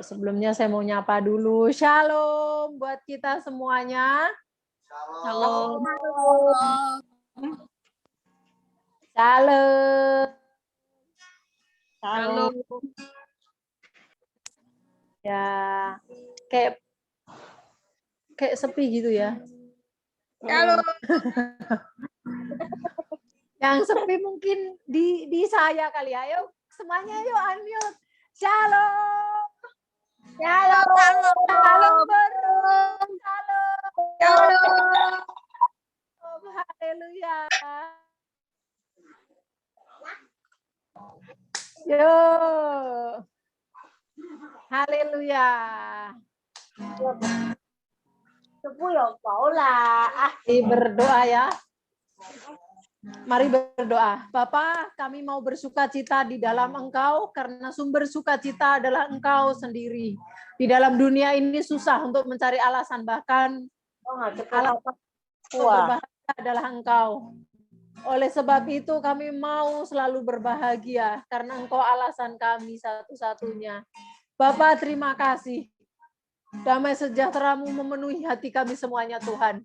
Sebelumnya saya mau nyapa dulu. Shalom buat kita semuanya. Shalom. Shalom. Shalom. Ya, kayak sepi gitu ya. Shalom. Yang sepi mungkin di saya kali ya. Ayo semuanya yuk unmute. Shalom. Shalom. Shalom Berung. Shalom. Shalom. Oh, haleluya. Yo. Haleluya. Berdoa ya. Mari berdoa. Bapa, kami mau bersukacita di dalam Engkau karena sumber sukacita adalah Engkau sendiri. Di dalam dunia ini susah untuk mencari alasan, bahkan alasan untuk berbahagia adalah Engkau. Oleh sebab itu kami mau selalu berbahagia karena Engkau alasan kami satu-satunya. Bapa, terima kasih. Damai sejahtera-Mu memenuhi hati kami semuanya, Tuhan.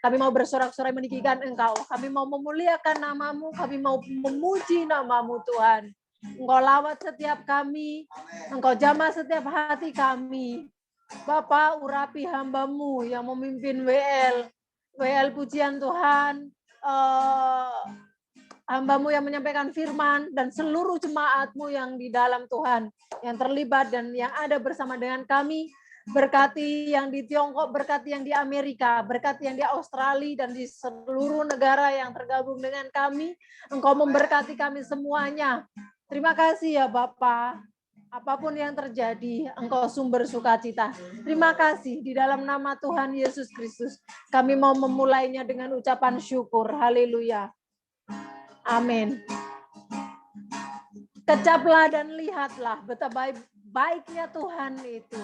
Kami mau bersorak-sorai meninggikan Engkau. Kami mau memuliakan nama-Mu. Kami mau memuji nama-Mu, Tuhan. Engkau lawat setiap kami. Engkau jamah setiap hati kami. Bapa, urapi hamba-Mu yang memimpin WL. WL pujian Tuhan. Hamba-Mu yang menyampaikan firman dan seluruh jemaat-Mu yang di dalam Tuhan. Yang terlibat dan yang ada bersama dengan kami. Berkati yang di Tiongkok, berkati yang di Amerika, berkati yang di Australia dan di seluruh negara yang tergabung dengan kami. Engkau memberkati kami semuanya. Terima kasih ya Bapa. Apapun yang terjadi, Engkau sumber sukacita. Terima kasih di dalam nama Tuhan Yesus Kristus. Kami mau memulainya dengan ucapan syukur. Haleluya. Amin. Kecaplah dan lihatlah betapa baiknya Tuhan itu.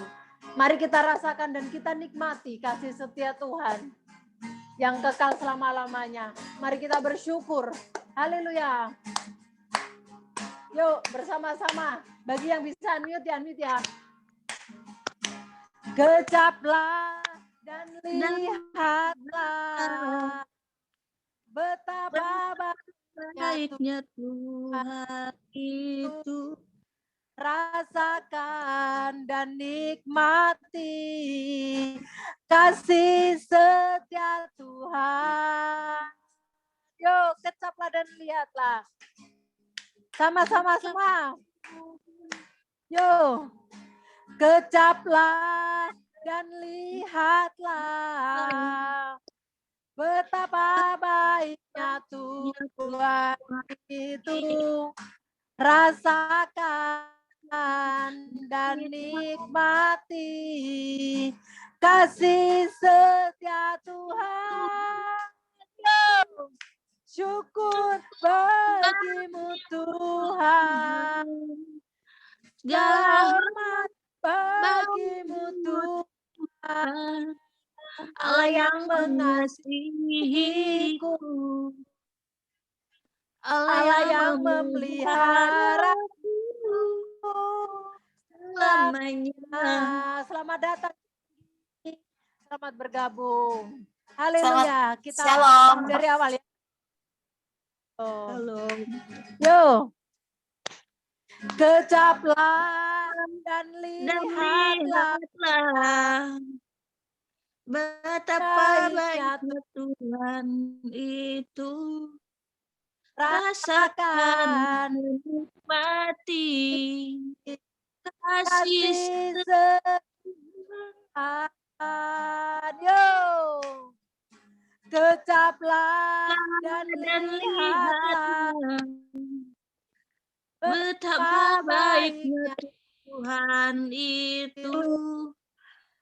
Mari kita rasakan dan kita nikmati kasih setia Tuhan yang kekal selama-lamanya. Mari kita bersyukur. Haleluya. Yuk bersama-sama. Bagi yang bisa unmute ya. Kecaplah dan lihatlah betapa baiknya Tuhan itu. Rasakan dan nikmati kasih setia Tuhan. Yuk, kecaplah dan lihatlah. Sama-sama semua. Yuk, kecaplah dan lihatlah betapa baiknya Tuhan itu. Rasakan dan nikmati kasih setia Tuhan. Syukur bagimu Tuhan. Segala hormat bagimu Tuhan. Allah yang mengasihiku. Allah yang memelihara selamanya. Selamat datang. Selamat bergabung. Haleluya. Kita Shalom. dari awal ya. Shalom. Yo. Kecaplah dan lihatlah betapa baiknya Tuhan itu. Rasakan, menikmati kasih setia. Yo, kecaplah dan lihatlah betapa baiknya Tuhan itu.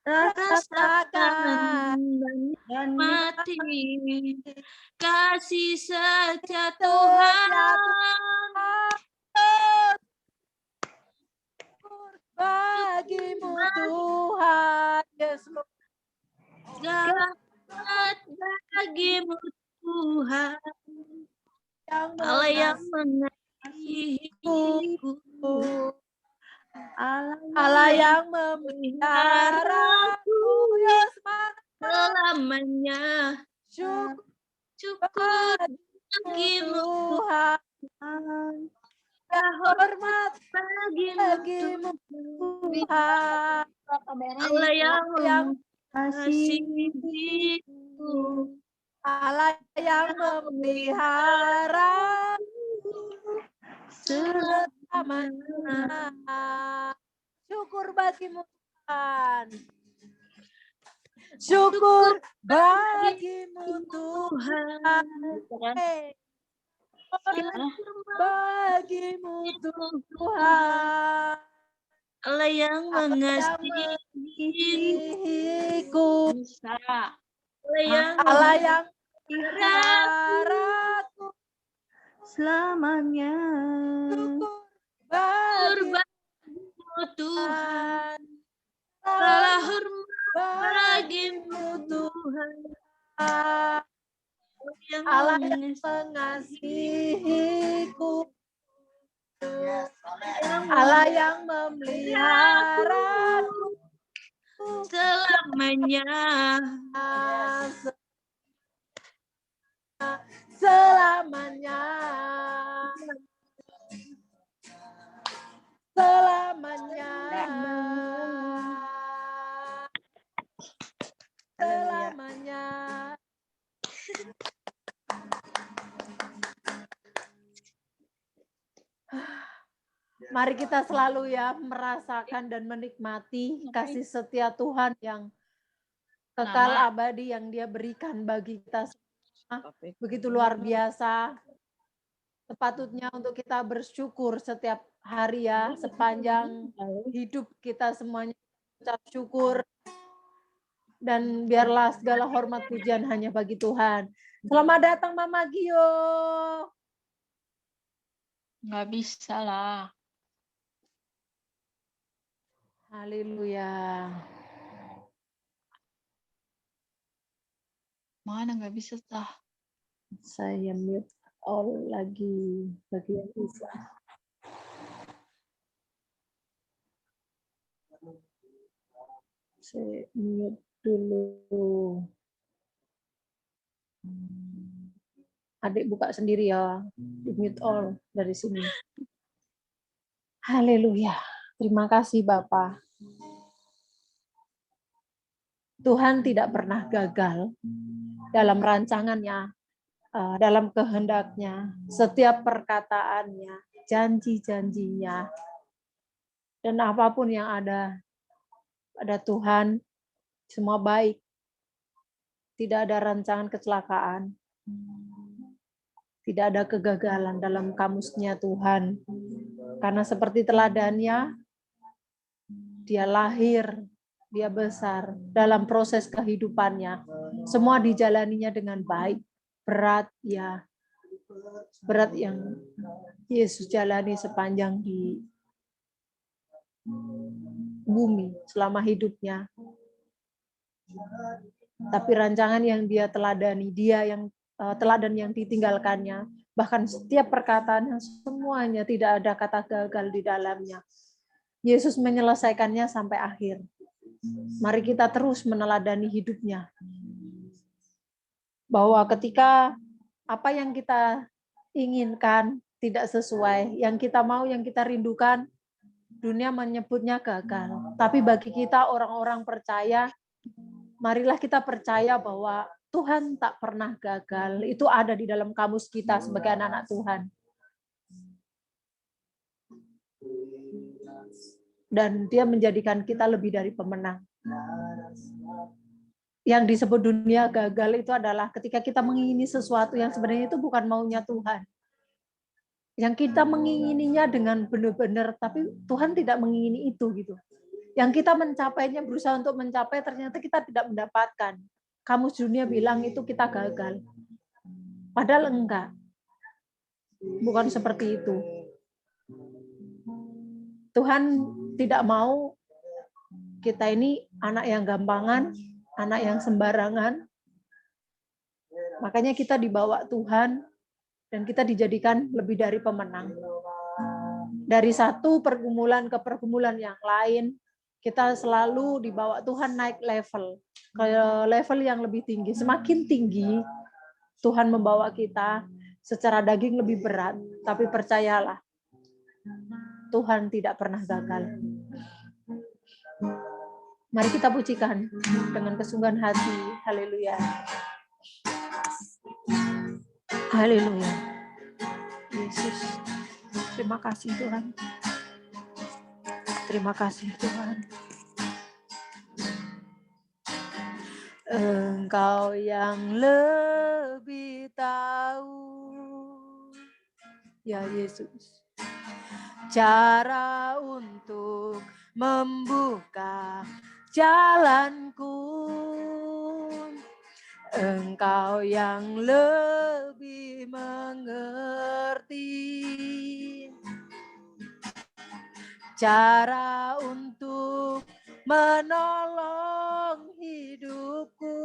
Rasakan dan mati kasih setia Tuhan. Bagimu Tuhan Yesus. Selamat bagimu Tuhan. Allah yang mengasihiku. Allah yang memeliharaku, ya semangat. selamanya. Syukur Syukur bagimu Tuhan, ya hormat bagimu Tuhan. Allah yang Kasih mengasihiku. Allah yang memelihara selamanya. Syukur bagimu Tuhan. Syukur bagimu Tuhan. Bagimu Tuhan. Allah yang mengasihiku. Allah yang memeliharaku selamanya. syukur bagimu bagimu Tuhan. Tuhan. Salah hormat bagimu Tuhan. Allah yang mengasihiku. Allah yang memeliharaku selamanya. Selamanya. Selamanya. Selamanya. Mari kita selalu ya merasakan dan menikmati kasih setia Tuhan yang kekal abadi yang Dia berikan bagi kita semua. Begitu luar biasa. Sepatutnya untuk kita bersyukur setiap hari ya, sepanjang hidup kita semuanya ucap syukur. Dan biarlah segala hormat pujian hanya bagi Tuhan. Selamat datang Mama Gio. Nggak bisa lah. Haleluya. Mana nggak bisa tah. Saya mute all lagi bagian bisa. Saya mute dulu. Adik buka sendiri ya. Di mute all dari sini. Haleluya. Terima kasih Bapak. Tuhan tidak pernah gagal dalam rancangannya, dalam kehendaknya, setiap perkataannya, janji-janjinya, dan apapun yang ada pada Tuhan, semua baik. Tidak ada rancangan kecelakaan, tidak ada kegagalan dalam kamusnya Tuhan. Karena seperti teladannya, Dia lahir, Dia besar dalam proses kehidupannya. Semua dijalaninya dengan baik. Berat ya, berat yang Yesus jalani sepanjang di bumi selama hidupnya. Tapi rancangan yang Dia teladani, Dia yang teladan yang ditinggalkannya, bahkan setiap perkataannya semuanya tidak ada kata gagal di dalamnya. Yesus menyelesaikannya sampai akhir. Mari kita terus meneladani hidupnya. Bahwa ketika apa yang kita inginkan tidak sesuai, yang kita mau, yang kita rindukan, dunia menyebutnya gagal. Tapi bagi kita orang-orang percaya, marilah kita percaya bahwa Tuhan tak pernah gagal. Itu ada di dalam kamus kita sebagai anak-anak Tuhan. Dan Dia menjadikan kita lebih dari pemenang. Yang disebut dunia gagal itu adalah ketika kita mengingini sesuatu yang sebenarnya itu bukan maunya Tuhan. Yang kita mengingininya dengan benar-benar, tapi Tuhan tidak mengingini itu gitu. Yang kita mencapainya, berusaha untuk mencapai, ternyata kita tidak mendapatkan. Kamus dunia bilang itu kita gagal. Padahal enggak. Bukan seperti itu. Tuhan tidak mau kita ini anak yang gampangan, anak yang sembarangan. Makanya kita dibawa Tuhan dan kita dijadikan lebih dari pemenang. Dari satu pergumulan ke pergumulan yang lain, kita selalu dibawa Tuhan naik level, ke level yang lebih tinggi. Semakin tinggi, Tuhan membawa kita secara daging lebih berat, tapi percayalah, Tuhan tidak pernah gagal. Mari kita pujikan dengan kesungguhan hati. Haleluya. Haleluya. Yesus, terima kasih Tuhan. Terima kasih Tuhan. Engkau yang lebih tahu, ya Yesus, cara untuk membuka jalanku. Engkau yang lebih mengerti cara untuk menolong hidupku.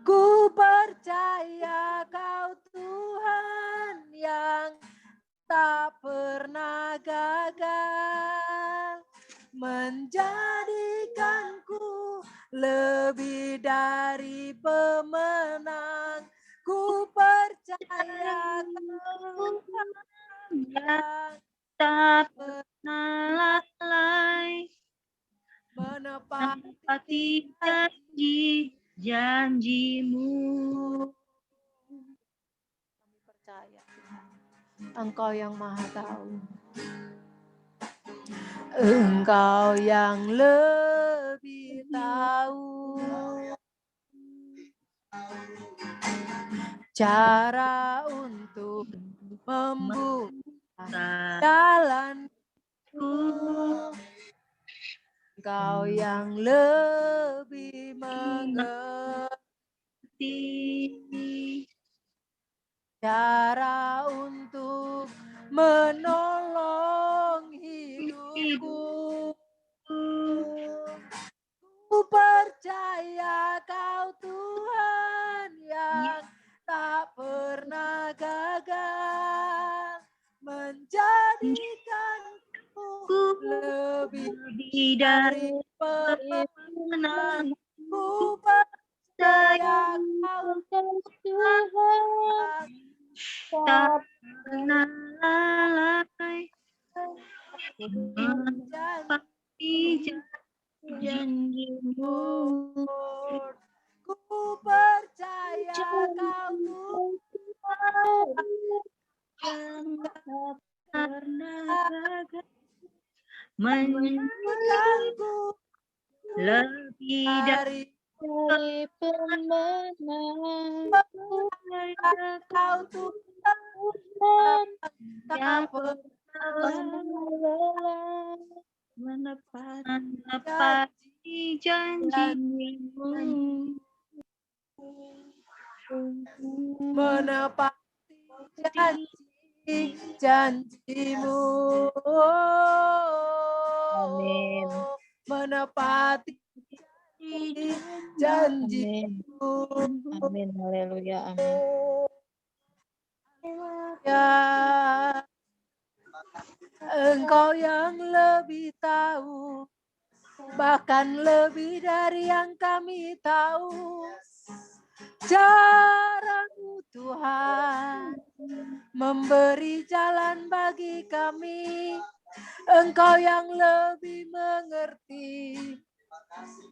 Ku percaya Kau Tuhan yang tak pernah gagal, menjadikanku lebih dari pemenang. Ku percaya Kau yang tak pernah lalai menepati janji-janjimu. Kami percaya Engkau yang Maha Tahu. Engkau yang lebih tahu cara untuk membuka jalanku. Engkau yang lebih mengerti cara untuk menolong hidupku. Ku percaya Kau Tuhan yang tak pernah gagal, menjadikanku lebih dari pemenang. Ku percaya Kau Tuhan Tak pernah lalai menepati janjimu. Ku percaya Kau Tuhan yang tak pernah gagal, menjadikanku lebih dari pemenang. Kau Tuhan yang tak pernah menepati janjimu. menepati janji-janjimu. Amin. Menepati janjimu. Amin. Haleluya. Amin. Ya, Engkau yang lebih tahu, bahkan lebih dari yang kami tahu. Cara-Mu Tuhan memberi jalan bagi kami. Engkau yang lebih mengerti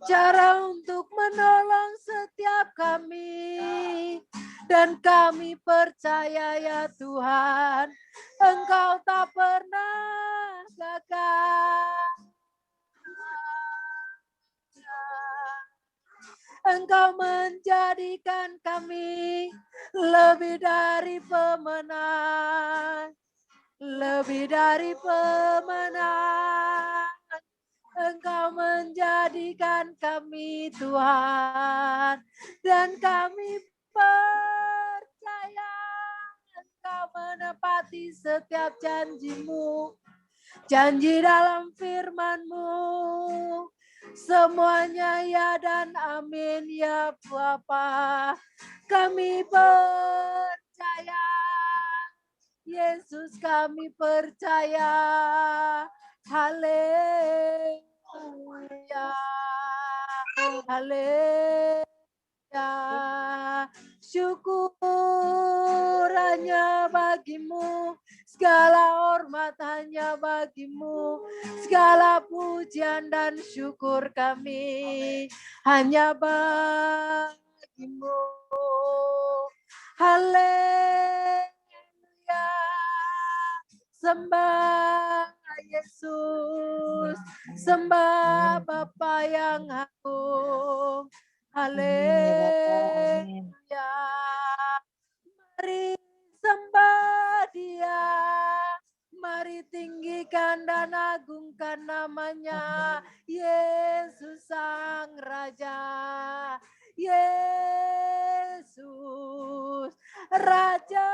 cara untuk menolong setiap kami. Dan kami percaya ya Tuhan, Engkau tak pernah gagal. Engkau menjadikan kami lebih dari pemenang. Lebih dari pemenang. Engkau menjadikan kami Tuhan. Dan kami percaya Engkau menepati setiap janji-Mu. Janji dalam firman-Mu. Semuanya ya dan amin ya Bapa. Kami percaya Yesus kami percaya. Haleluya. Haleluya. Syukur hanya bagimu, segala hormat hanya bagimu, segala pujian dan syukur kami hanya bagimu. Haleluya. Sembah Yesus, sembah Bapa yang agung. Haleluya. Mari sembah Dia, mari tinggikan dan agungkan namanya, Yesus Sang Raja. Yesus Raja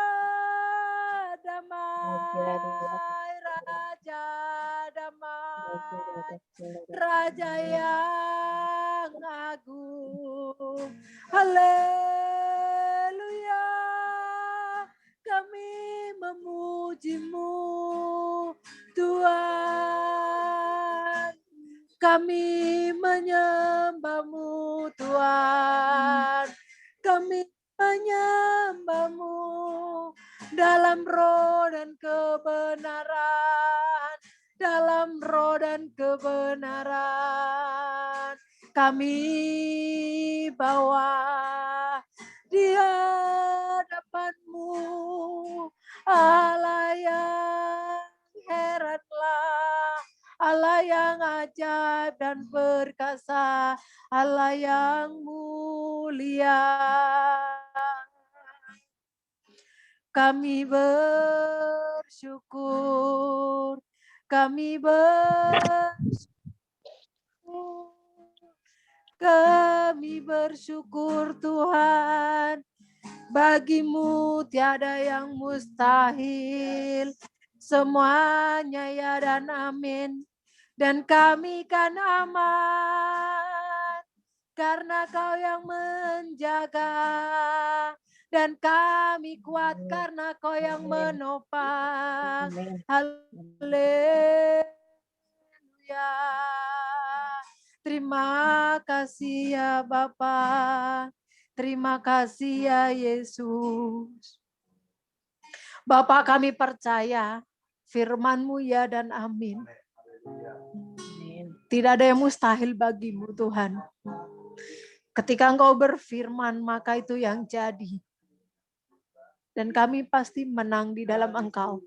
damai, Raja damai, Raja yang agung. Haleluya. Kami memuji-Mu, Tuhan. Kami menyembah-Mu, Tuhan. Kami menyembah-Mu dalam roh dan kebenaran. Dalam roh dan kebenaran. Kami bawa di hadapan-Mu, Allah yang heranlah, Allah yang ajaib dan perkasa, Allah yang mulia. Kami bersyukur, kami bersyukur, kami bersyukur Tuhan. Bagimu tiada yang mustahil, semuanya ya dan amin. Dan kami kan aman, karena Kau yang menjaga. Dan kami kuat karena Kau yang menopang. Haleluya. Terima kasih ya Bapa. Terima kasih ya Yesus. Bapa, kami percaya firman-Mu ya dan amin. Tidak ada yang mustahil bagimu Tuhan. Ketika Engkau berfirman, maka itu yang jadi. Dan kami pasti menang di dalam Engkau.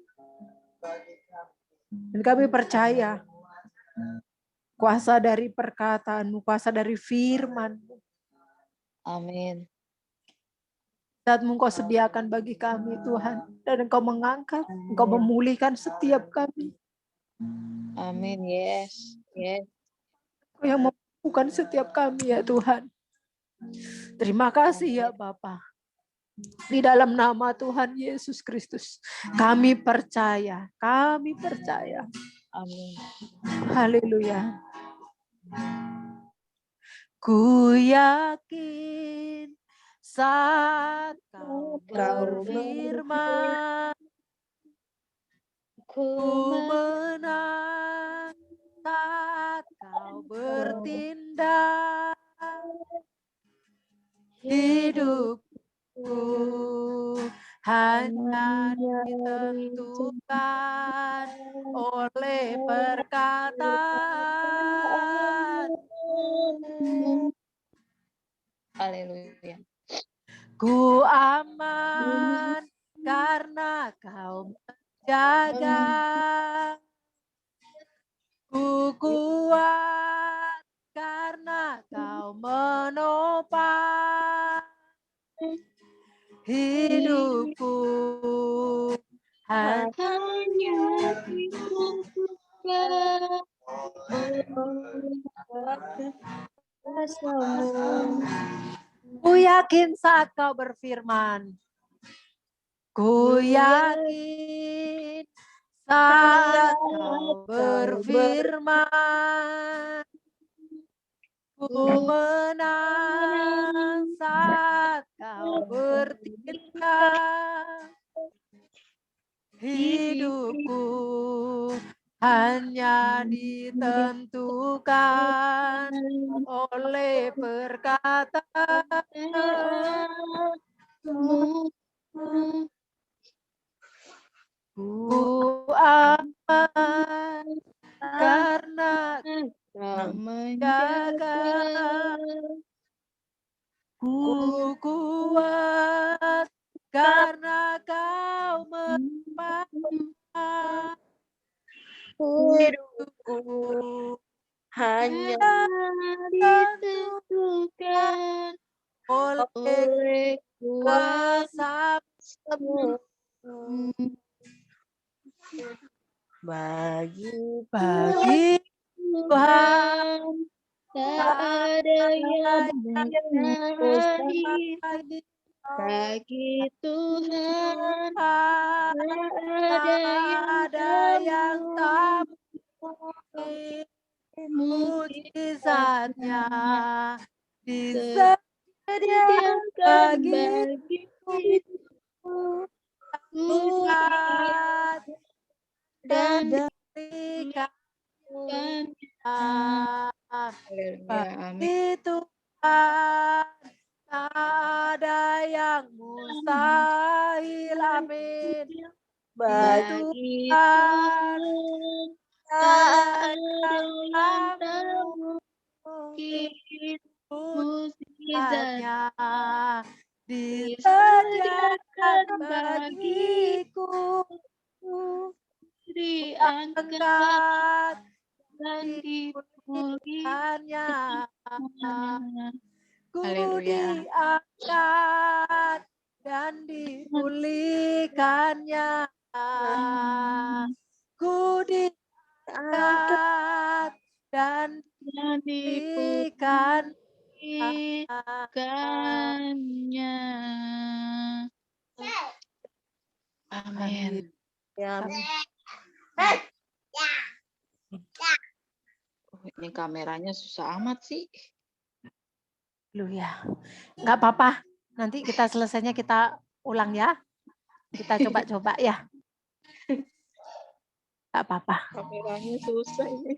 Dan kami percaya kuasa dari perkataan-Mu, kuasa dari firman-Mu. Amin. Saat-Mu Engkau sediakan bagi kami Tuhan. Dan Engkau mengangkat, Engkau memulihkan setiap kami. Amin. Yes. Yes. Engkau yang memampukan setiap kami ya Tuhan. Terima kasih ya Bapa. Di dalam nama Tuhan Yesus Kristus. Kami percaya. Kami percaya. Amin. Haleluya. Ku yakin saat Kau berfirman, ku menang saat Kau bertindak. Hidupku hanya ditentukan oleh perkataan. Haleluya. Ku aman karena Kau menjaga. Ku kuat karena Kau menopang. Hidupku hanya Ku yakin saat Kau berfirman. Ku yakin saat Kau berfirman. Ku menang saat Kau bertindak. hidupku hanya ditentukan oleh perkataan ku aman karena menjaga ku kuat karena kau memampukan hidupku hanya ditentukan oleh oleh kuasamu bagi bagi Tuhan tak ada yang mustahil bagi Tuhan tak ada yang tak mungkin mujizatnya disediakan bagiku Tuhan dan diberikan bagi Tuhan tak ada yang mustahil, amin. bagi Tuhan tak ada yang mungkin mujizatnya disediakan bagiku diangkat dan dipulihkannya ku Haleluya. diangkat dan dipulihkannya ku diangkat dan dipulihkan Amin. Ini kameranya susah amat sih. Haleluya. Nggak apa-apa. Nanti kita selesainya kita ulang ya. Kita coba-coba ya. Nggak apa-apa. Kameranya susah ini.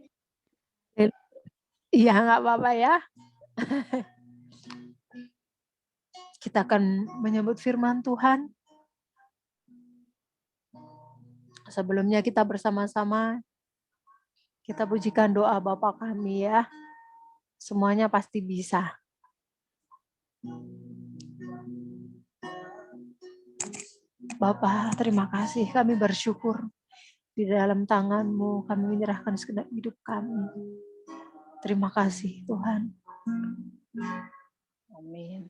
Iya, nggak apa-apa ya. Kita akan menyebut firman Tuhan. Sebelumnya kita bersama-sama, kita pujikan doa Bapa kami ya. Semuanya pasti bisa. Bapa, terima kasih. Kami bersyukur di dalam tangan-Mu. Kami menyerahkan segenap hidup kami. Terima kasih Tuhan. Amin.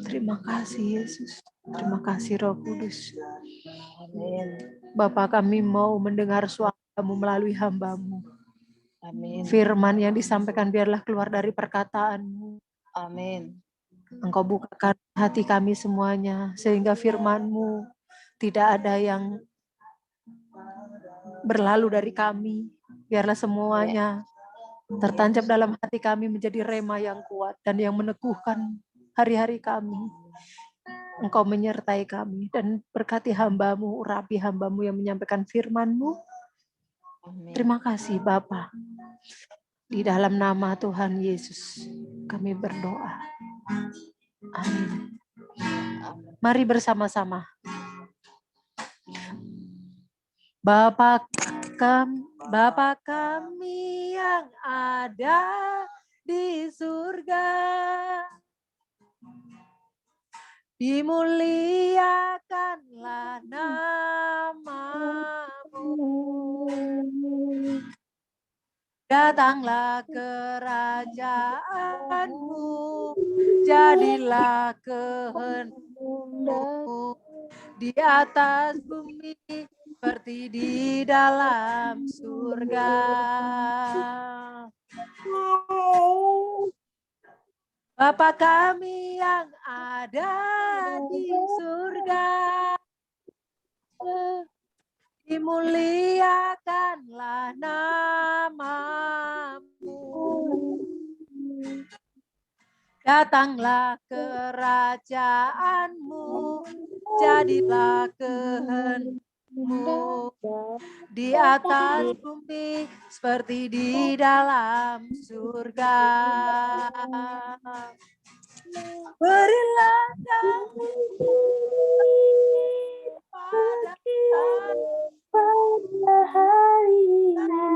Terima kasih Yesus. Terima kasih Roh Kudus. Amin. Bapa, kami mau mendengar suara-Mu melalui hamba-Mu. Amin. Firman yang disampaikan biarlah keluar dari perkataan-Mu. Amin. Engkau bukakan hati kami semuanya, sehingga firman-Mu tidak ada yang berlalu dari kami. Biarlah semuanya tertancap dalam hati kami menjadi rema yang kuat dan yang meneguhkan hari-hari kami. Engkau menyertai kami dan berkati hamba-Mu, urapi hamba-Mu yang menyampaikan firman-Mu. Amin. Terima kasih Bapa. Di dalam nama Tuhan Yesus kami berdoa. Amin. Mari bersama-sama. Bapa kami yang ada di surga, dimuliakanlah nama-Mu. Datanglah kerajaan-Mu, jadilah kehendak-Mu di atas bumi seperti di dalam surga. Bapa kami yang ada di surga, dimuliakanlah nama-Mu. Datanglah kerajaan-Mu, jadilah kehendak-Mu di atas bumi seperti di dalam surga. Berilah kami pada pada hari ini.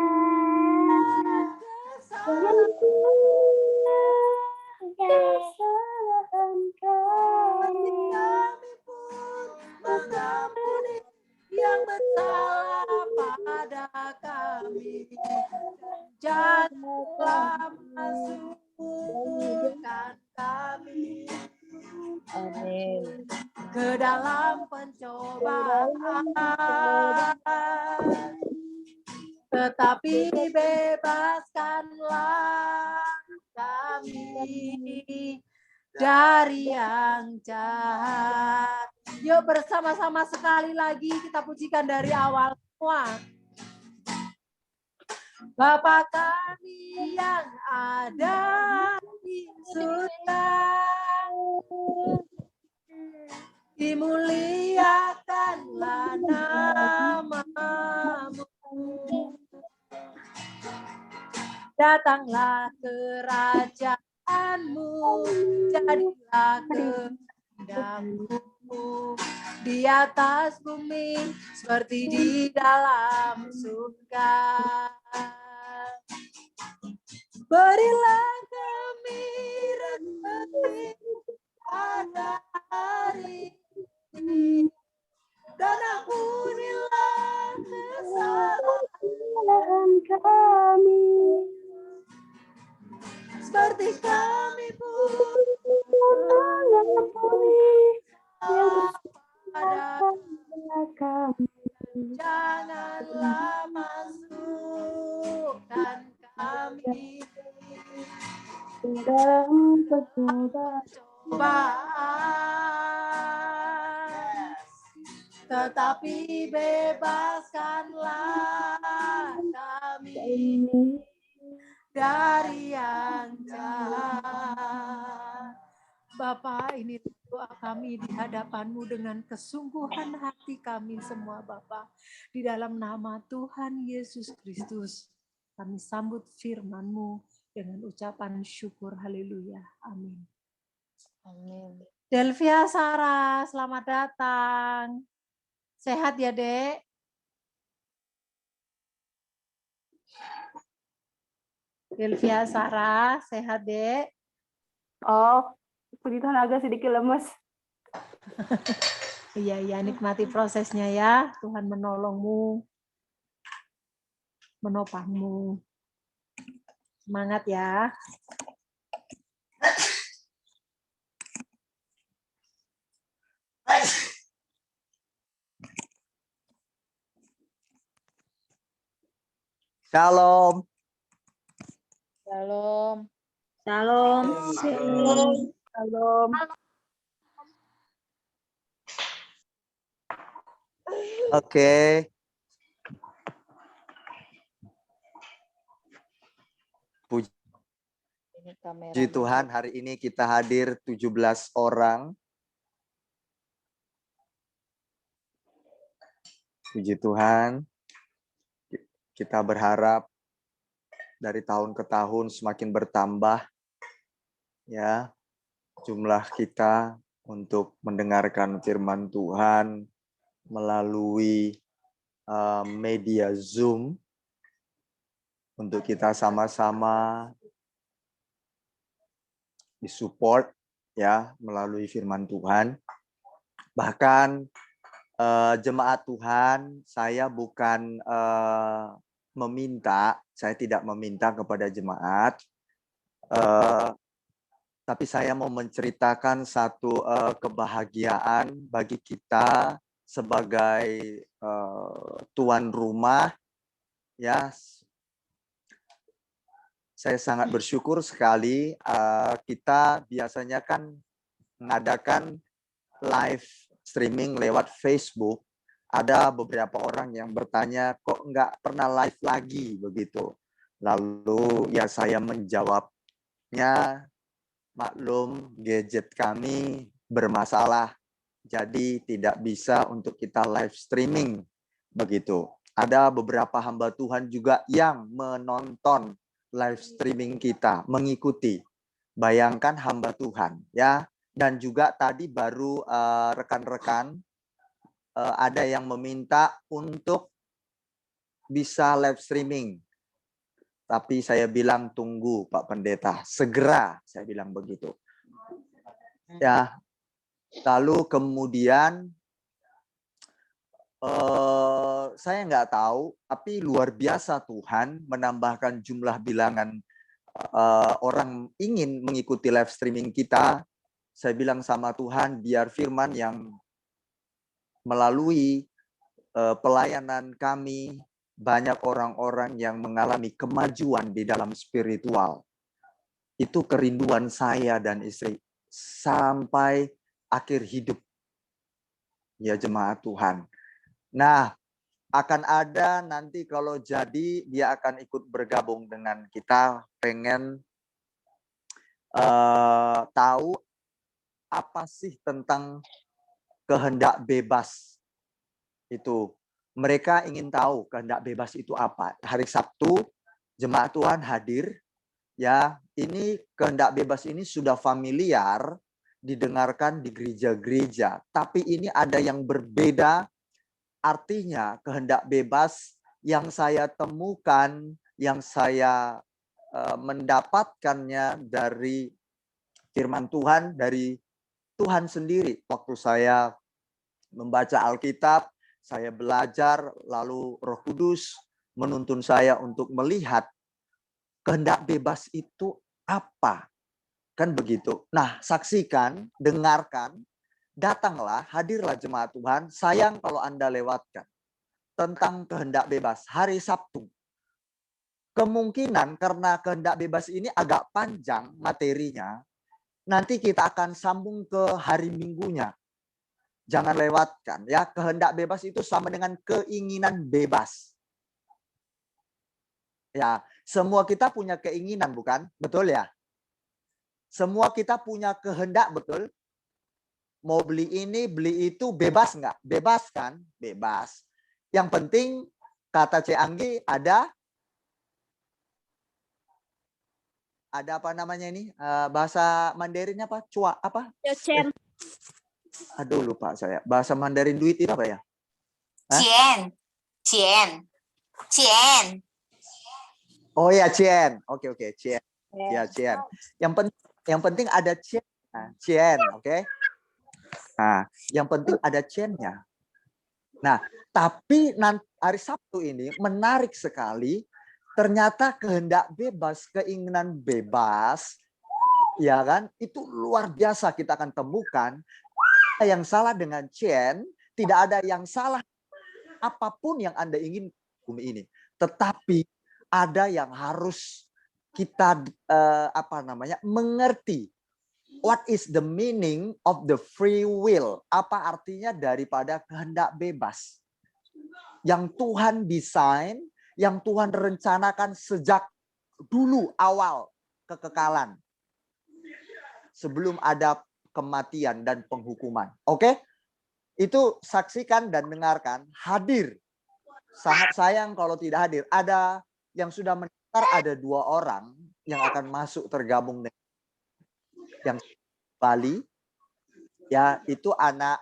Kesalahan kami. Kami pun mengampuni yang bersalah pada kami. Janganlah masukkan kami Amin. ke dalam pencobaan, tetapi bebaskanlah kami dari yang jahat. Yuk bersama-sama sekali lagi kita pujikan dari awal semua. Bapa kami yang ada di surga, dimuliakanlah namamu. Datanglah kerajaanmu, jadilah kehendakmu di atas bumi seperti di dalam surga. Berilah kami rezeki pada hari ini, dan ampunilah kesalahan kami. seperti kami pun mengampuni yang pada kami. janganlah masukkan kami Dalam pencobaan, tetapi bebaskanlah kami dari yang jahat. Bapa, ini doa kami di hadapan-Mu dengan kesungguhan hati kami semua, Bapa. Di dalam nama Tuhan Yesus Kristus, kami sambut firman-Mu dengan ucapan syukur. Haleluya. Amin. Amin. Delvia Sarah, selamat datang. Sehat ya, Dek? Delvia Sarah, sehat, Dek? oh, puji Tuhan agak sedikit lemes. Iya, nikmati prosesnya ya. Tuhan menolongmu, menopangmu. Semangat ya. Shalom. Shalom. Shalom. Shalom. Oke. Ini kamera. Puji Tuhan, hari ini kita hadir 17 orang. Puji Tuhan. Kita berharap dari tahun ke tahun semakin bertambah ya jumlah kita untuk mendengarkan firman Tuhan melalui media Zoom untuk kita sama-sama disupport ya melalui firman Tuhan. Bahkan jemaat Tuhan, saya bukan saya tidak meminta kepada jemaat, tapi saya mau menceritakan satu kebahagiaan bagi kita sebagai tuan rumah ya. Saya sangat bersyukur sekali kita biasanya kan mengadakan live streaming lewat Facebook. Ada beberapa orang yang bertanya, kok nggak pernah live lagi begitu. Lalu ya saya menjawabnya, maklum gadget kami bermasalah. Jadi tidak bisa untuk kita live streaming Begitu. Ada beberapa hamba Tuhan juga yang menonton live streaming kita, mengikuti. Bayangkan hamba Tuhan, ya. Dan juga tadi baru rekan-rekan ada yang meminta untuk bisa live streaming. Tapi saya bilang tunggu Pak Pendeta, segera saya bilang begitu. Ya. Lalu kemudian saya nggak tahu, tapi luar biasa Tuhan menambahkan jumlah bilangan orang ingin mengikuti live streaming kita. Saya bilang sama Tuhan, biar firman yang melalui pelayanan kami, banyak orang-orang yang mengalami kemajuan di dalam spiritual. Itu kerinduan saya dan istri sampai akhir hidup. Ya jemaat Tuhan. Nah, akan ada nanti kalau jadi dia akan ikut bergabung dengan kita, pengen tahu apa sih tentang kehendak bebas itu. Mereka ingin tahu kehendak bebas itu apa. Hari Sabtu jemaat Tuhan hadir, ya. Ini kehendak bebas ini sudah familiar didengarkan di gereja-gereja, tapi ini ada yang berbeda. Artinya kehendak bebas yang saya temukan, yang saya mendapatkannya dari firman Tuhan, dari Tuhan sendiri. Waktu saya membaca Alkitab, saya belajar, lalu Roh Kudus menuntun saya untuk melihat kehendak bebas itu apa. Kan begitu. Nah, saksikan, dengarkan, datanglah, hadirlah jemaat Tuhan. Sayang kalau Anda lewatkan tentang kehendak bebas hari Sabtu. Kemungkinan karena kehendak bebas ini agak panjang materinya, nanti kita akan sambung ke hari Minggunya. Jangan lewatkan ya. Kehendak bebas itu sama dengan keinginan bebas. Ya, semua kita punya keinginan, bukan? Betul ya? Semua kita punya kehendak, betul? Mau beli ini, beli itu, bebas nggak? Bebas kan? Bebas. Yang penting, kata Cik Anggi, ada apa namanya ini? Bahasa Mandarinnya apa? Cua, apa? Aduh, lupa saya. Bahasa Mandarin duit itu apa ya? Cien. Oh ya, Cien. Oke, Cien. Ya, Cien. Yang penting ada Cien. Cien, oke? Nah, yang penting ada Ciennya. Nah, tapi hari Sabtu ini menarik sekali. Ternyata kehendak bebas, keinginan bebas, ya kan? Itu luar biasa kita akan temukan. Yang salah dengan Cien, tidak ada yang salah apapun yang Anda ingin bumi ini. Tetapi ada yang harus kita mengerti. What is the meaning of the free will? Apa artinya daripada kehendak bebas? Yang Tuhan desain, yang Tuhan rencanakan sejak dulu awal kekekalan. Sebelum ada kematian dan penghukuman. Oke? Itu saksikan dan dengarkan. Hadir. Sangat sayang kalau tidak hadir. Ada yang sudah mendaftar, ada 2 orang yang akan masuk tergabung dengan yang Bali. Ya, itu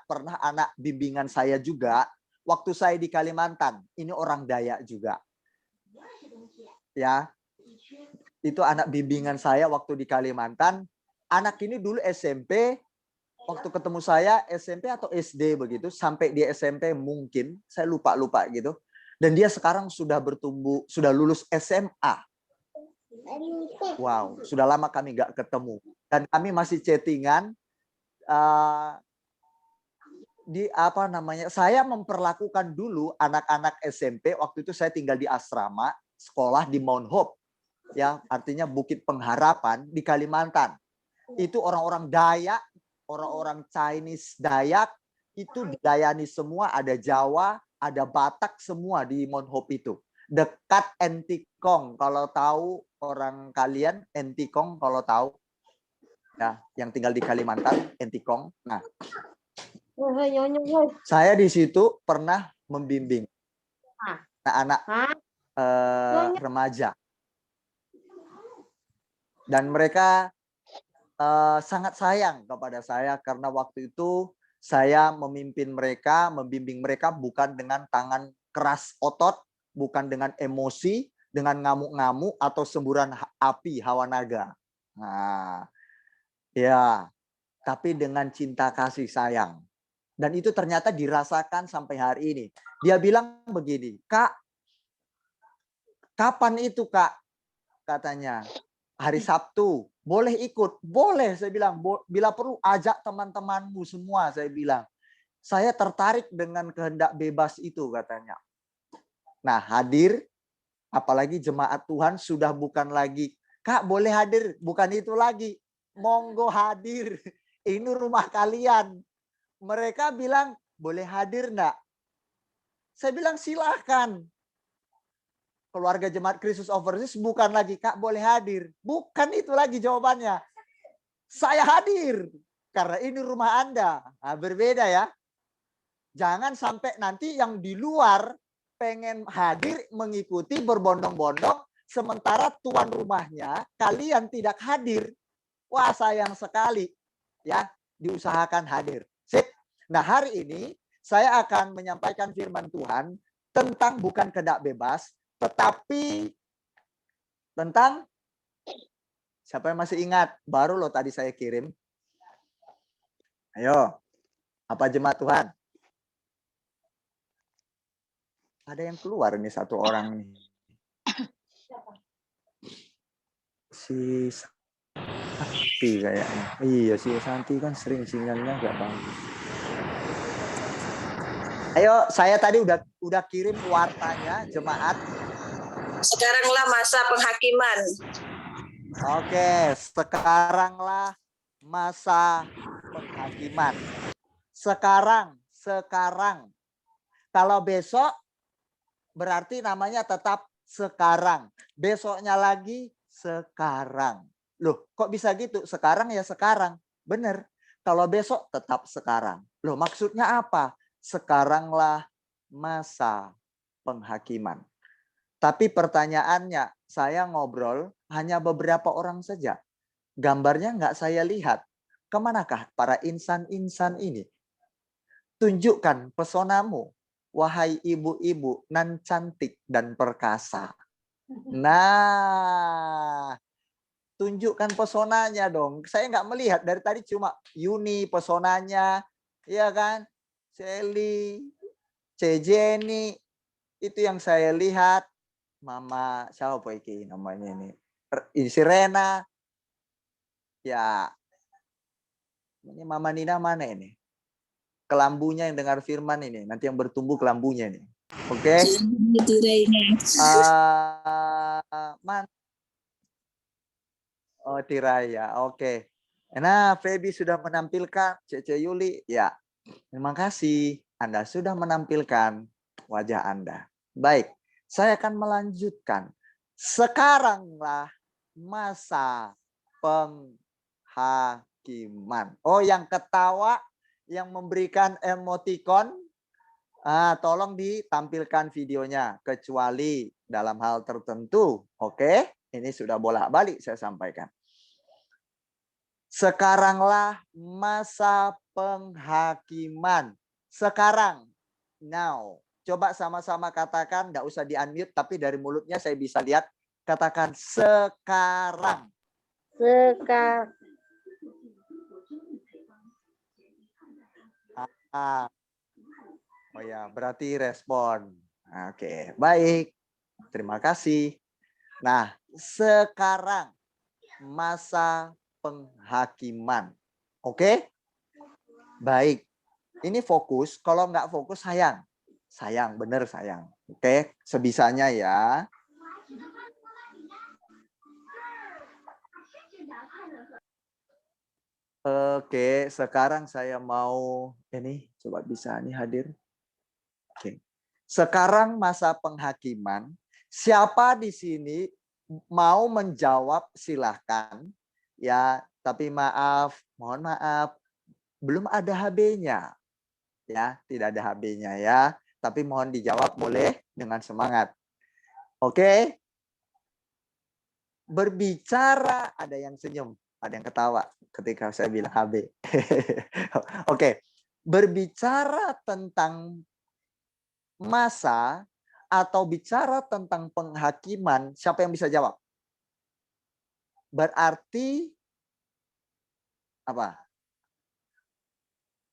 pernah anak bimbingan saya juga. Waktu saya di Kalimantan. Ini orang Dayak juga. Ya. Itu anak bimbingan saya waktu di Kalimantan. Anak ini dulu SMP, waktu ketemu saya SMP atau SD begitu, sampai di SMP mungkin, saya lupa gitu. Dan dia sekarang sudah bertumbuh, sudah lulus SMA. Wow, sudah lama kami nggak ketemu. Dan kami masih chattingan. Saya memperlakukan dulu anak-anak SMP, waktu itu saya tinggal di asrama, sekolah di Mount Hope. Ya, artinya Bukit Pengharapan di Kalimantan. Itu orang-orang Dayak, orang-orang Chinese Dayak, itu dilayani semua, ada Jawa, ada Batak semua di Mount Hope itu. Dekat Entikong, kalau tahu orang kalian, Entikong kalau tahu. Ya, yang tinggal di Kalimantan, Entikong. Nah, saya di situ pernah membimbing. anak-anak remaja. Dan mereka sangat sayang kepada saya karena waktu itu saya memimpin mereka, membimbing mereka bukan dengan tangan keras otot, bukan dengan emosi, dengan ngamuk-ngamuk atau semburan api hawa naga. Nah, ya, tapi dengan cinta kasih sayang. Dan itu ternyata dirasakan sampai hari ini. Dia bilang begini, Kak, kapan itu Kak? Katanya, hari Sabtu. Boleh ikut? Boleh, saya bilang. Bila perlu, ajak teman-temanmu semua, saya bilang. Saya tertarik dengan kehendak bebas itu, katanya. Nah, hadir, apalagi jemaat Tuhan sudah bukan lagi, Kak boleh hadir, bukan itu lagi. Monggo hadir, ini rumah kalian. Mereka bilang, boleh hadir enggak? Saya bilang silahkan. Keluarga Jemaat Kristus Overseas bukan lagi, Kak boleh hadir. Bukan itu lagi jawabannya. Saya hadir. Karena ini rumah Anda. Nah, berbeda ya. Jangan sampai nanti yang di luar pengen hadir, mengikuti, berbondong-bondong. Sementara tuan rumahnya, kalian tidak hadir. Wah sayang sekali. Ya, diusahakan hadir. Sip. Nah hari ini saya akan menyampaikan firman Tuhan tentang bukan kehendak bebas, tetapi tentang, siapa yang masih ingat? Baru loh tadi saya kirim. Ayo, apa jemaat Tuhan? Ada yang keluar nih satu orang nih. Si Santi kayaknya. Iya, si Santi kan sering sinyalnya nggak bagus. Ayo, saya tadi udah kirim wartanya jemaat. Sekaranglah masa penghakiman. Oke, sekaranglah masa penghakiman. Sekarang. Kalau besok berarti namanya tetap sekarang. Besoknya lagi sekarang. Loh, kok bisa gitu? Sekarang ya sekarang. Bener. Kalau besok tetap sekarang. Loh, maksudnya apa? Sekaranglah masa penghakiman. Tapi pertanyaannya, saya ngobrol hanya beberapa orang saja. Gambarnya nggak saya lihat. Kemanakah para insan-insan ini? Tunjukkan pesonamu, wahai ibu-ibu nan cantik dan perkasa. Nah, tunjukkan pesonanya dong. Saya nggak melihat dari tadi, cuma Yuni pesonanya, ya kan? Sally, Jenny, itu yang saya lihat. Mama siapa iki namanya ini? Si Rena. Ya. Ini Mama Nina mana ini? Kelambunya yang dengar firman ini, nanti yang bertumbuh kelambunya ini. Oke. Oh, Tiraya. Oke. Nah, Feby sudah menampilkan, Cece Yuli. Ya. Terima kasih. Anda sudah menampilkan wajah Anda. Baik. Saya akan melanjutkan. Sekaranglah masa penghakiman. Oh, yang ketawa, yang memberikan emoticon, tolong ditampilkan videonya. Kecuali dalam hal tertentu. Oke, ini sudah bolak-balik saya sampaikan. Sekaranglah masa penghakiman. Sekarang. Now. Coba sama-sama katakan, nggak usah di-unmute, tapi dari mulutnya saya bisa lihat. Katakan sekarang. Sekarang. Oh ya, berarti respon. Oke, baik. Terima kasih. Nah, sekarang masa penghakiman. Oke? Baik. Ini fokus, kalau nggak fokus sayang. Sayang, bener sayang. Oke, sebisanya ya. Oke, sekarang saya mau ini coba bisa nih hadir. Oke. Sekarang masa penghakiman. Siapa di sini mau menjawab silahkan. Ya, tapi maaf, mohon maaf, belum ada HB-nya. Ya, tidak ada HB-nya ya. Tapi mohon dijawab boleh dengan semangat. Oke? Berbicara, ada yang senyum, ada yang ketawa ketika saya bilang HB. Oke. Berbicara tentang masa atau bicara tentang penghakiman, siapa yang bisa jawab? Berarti apa?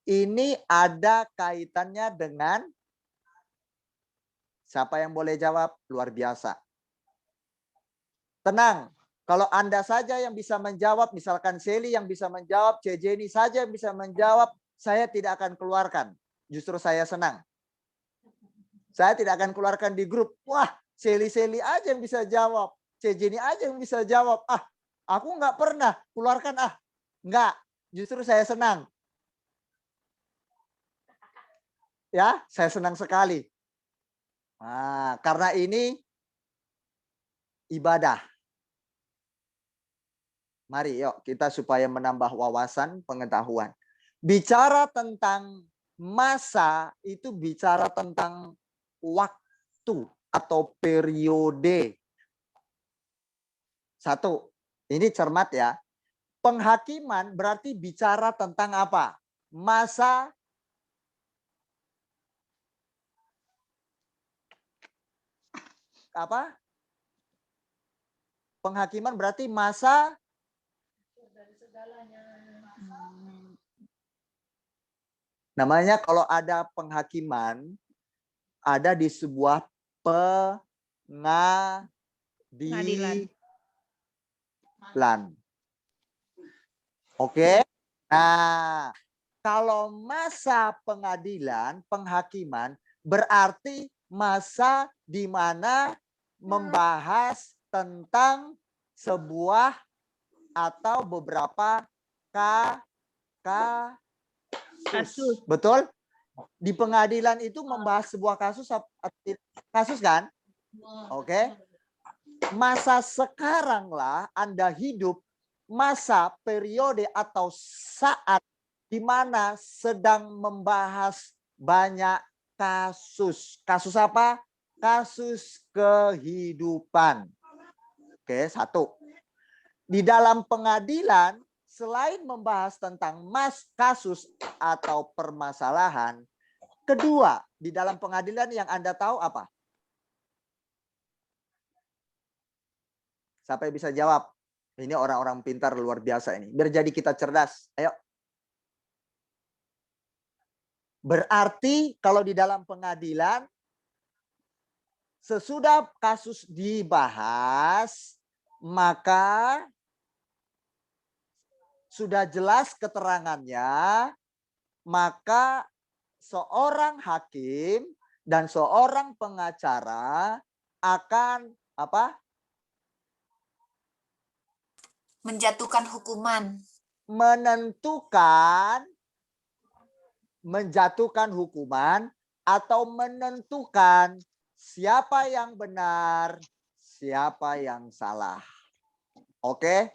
Ini ada kaitannya dengan siapa yang boleh jawab? Luar biasa. Tenang, kalau Anda saja yang bisa menjawab, misalkan Sally yang bisa menjawab, Jenny saja yang bisa menjawab, saya tidak akan keluarkan. Justru saya senang. Saya tidak akan keluarkan di grup. Wah, Sally aja yang bisa jawab. Jenny aja yang bisa jawab. Ah, aku nggak pernah keluarkan. Ah, nggak. Justru saya senang. Ya, saya senang sekali. Nah, karena ini ibadah. Mari yuk kita supaya menambah wawasan pengetahuan. Bicara tentang masa itu bicara tentang waktu atau periode. Satu, ini cermat ya. Penghakiman berarti bicara tentang apa? Masa apa? Penghakiman berarti masa namanya kalau ada penghakiman ada di sebuah pengadilan. Oke. Nah, kalau masa pengadilan, penghakiman berarti masa di mana membahas tentang sebuah atau beberapa kasus. Betul? Di pengadilan itu membahas sebuah kasus kan? Oke. Masa sekaranglah Anda hidup masa periode atau saat di mana sedang membahas banyak kasus. Kasus apa? Kasus kehidupan. Oke, satu. Di dalam pengadilan, selain membahas tentang kasus atau permasalahan, kedua, di dalam pengadilan yang Anda tahu apa? Siapa yang bisa jawab? Ini orang-orang pintar luar biasa ini. Biar jadi kita cerdas. Ayo. Berarti kalau di dalam pengadilan, sesudah kasus dibahas, maka sudah jelas keterangannya, maka seorang hakim dan seorang pengacara akan apa? Menjatuhkan hukuman. Menjatuhkan hukuman atau menentukan siapa yang benar, siapa yang salah. Oke?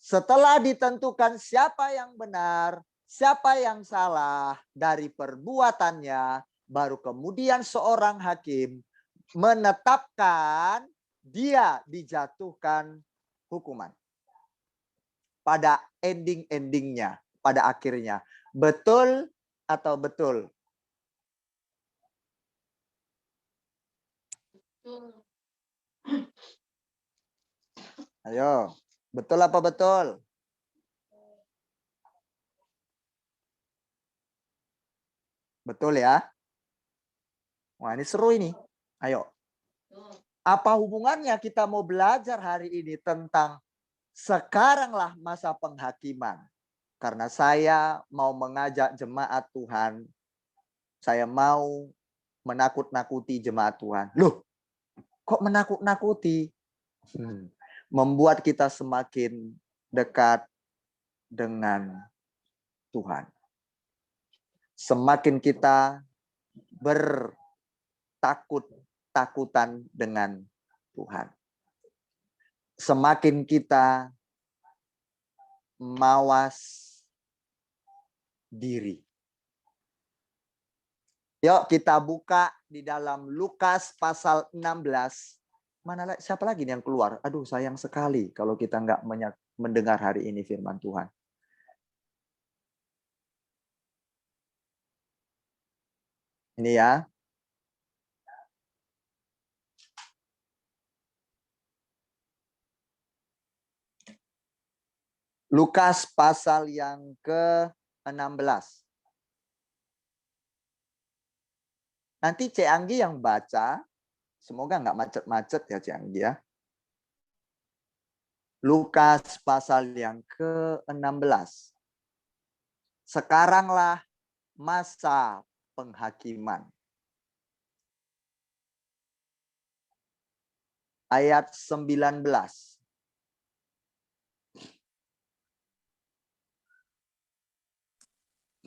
Setelah ditentukan siapa yang benar, siapa yang salah dari perbuatannya, baru kemudian seorang hakim menetapkan dia dijatuhkan hukuman. Pada ending-endingnya, pada akhirnya. Betul atau betul? Ayo, betul apa betul? Betul ya? Wah, ini seru ini. Ayo. Apa hubungannya kita mau belajar hari ini tentang sekaranglah masa penghakiman? Karena saya mau mengajak jemaat Tuhan. Saya mau menakut-nakuti jemaat Tuhan. Loh, kok menakut-nakuti? Membuat kita semakin dekat dengan Tuhan. Semakin kita bertakut-takutan dengan Tuhan. Semakin kita mawas diri. Yuk kita buka di dalam Lukas pasal 16. Siapa lagi nih yang keluar? Aduh, sayang sekali kalau kita nggak mendengar hari ini firman Tuhan. Ini ya. Lukas pasal yang ke-16. Nanti Cik Anggi yang baca. Semoga nggak macet-macet ya Cik Anggi ya. Lukas pasal yang ke-16. Sekaranglah masa penghakiman. Ayat 19.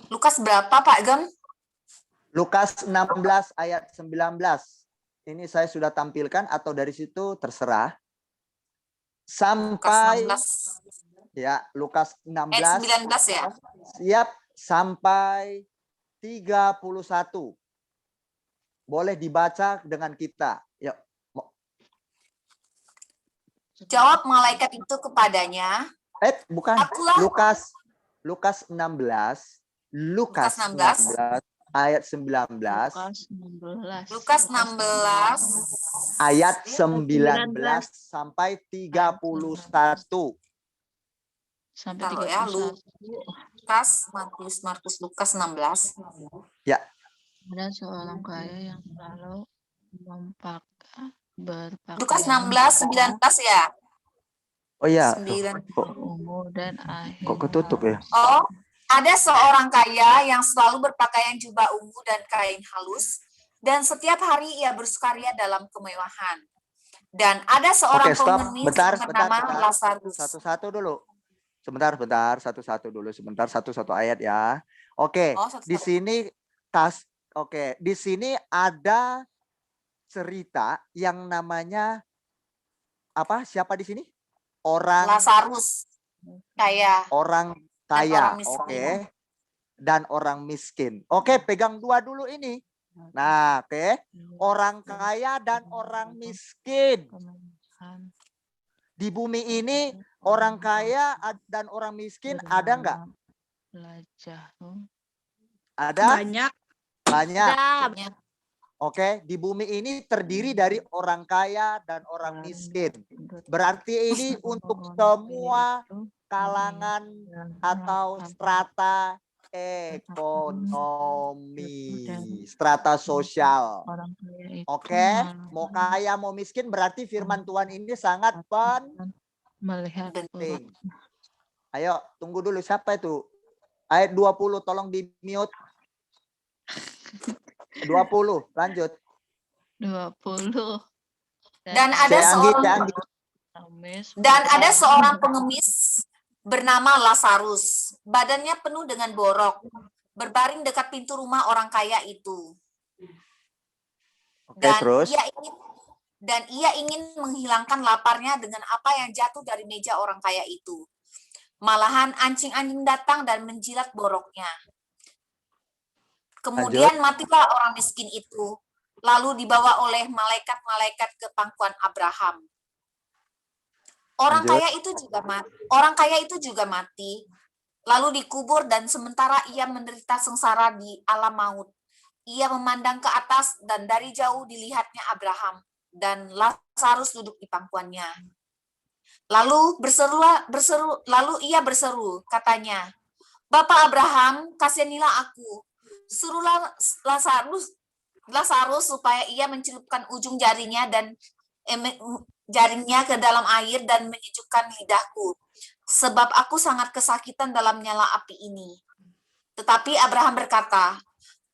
Lukas berapa, Pak Gem? Lukas 16 ayat 19. Ini saya sudah tampilkan atau dari situ terserah. Sampai Lukas 16. ya, Lukas 16 Ayat 19 ya? Siap sampai 31. Boleh dibaca dengan kita. Yuk. Jawab malaikat itu kepadanya, Bukan. Akulah. Lukas 16. Lukas 16. 16 ayat 19. Lukas 16 Ayat 19 sampai 31. Sampai Taruh ya, 31. Lukas, Matius, Markus, Lukas 16. Ya. Ada seorang kaya yang selalu berpakaian Lukas 16, 19 ya? Oh ya. 9. ungu dan akhirnya Kok ketutup ya? Oh, ada seorang kaya yang selalu berpakaian jubah ungu dan kain halus, dan setiap hari ia bersukaria dalam kemewahan. Dan ada seorang Oke, stop. pengemis Bentar. bernama Lazarus. Satu-satu dulu. Sebentar. Satu-satu dulu. Sebentar, satu-satu ayat ya. Oke, Oh, satu-satu. di sini di sini ada cerita yang namanya apa? Siapa di sini? Lazarus. Kaya. Orang kaya, oke. Dan orang miskin. Oke, pegang dua dulu ini. Nah, oke. Orang kaya dan orang miskin. Di bumi ini orang kaya dan orang miskin ada nggak? Ada? Banyak. Banyak. Ya. Oke, di bumi ini terdiri dari orang kaya dan orang miskin. Berarti ini untuk semua kalangan atau strata ekonomi, strata sosial. Oke, mau kaya mau miskin berarti firman Tuhan ini sangat penting. Ayo, tunggu dulu siapa itu? Ayat 20 tolong di-mute. 20, lanjut. 20. Dan ada seorang pengemis bernama Lazarus. Badannya penuh dengan borok, berbaring dekat pintu rumah orang kaya itu. Oke, terus. Ia ingin menghilangkan laparnya dengan apa yang jatuh dari meja orang kaya itu. Malahan anjing-anjing datang dan menjilat boroknya. Kemudian matilah orang miskin itu, lalu dibawa oleh malaikat-malaikat ke pangkuan Abraham. Orang kaya itu juga mati, lalu dikubur dan sementara ia menderita sengsara di alam maut. Ia memandang ke atas dan dari jauh dilihatnya Abraham dan Lazarus duduk di pangkuannya. Lalu ia berseru, katanya, "Bapak Abraham, kasihanilah aku. Suruhlah Lazarus supaya ia mencelupkan ujung jarinya ke dalam air dan menyejukkan lidahku, sebab aku sangat kesakitan dalam nyala api ini." Tetapi Abraham berkata,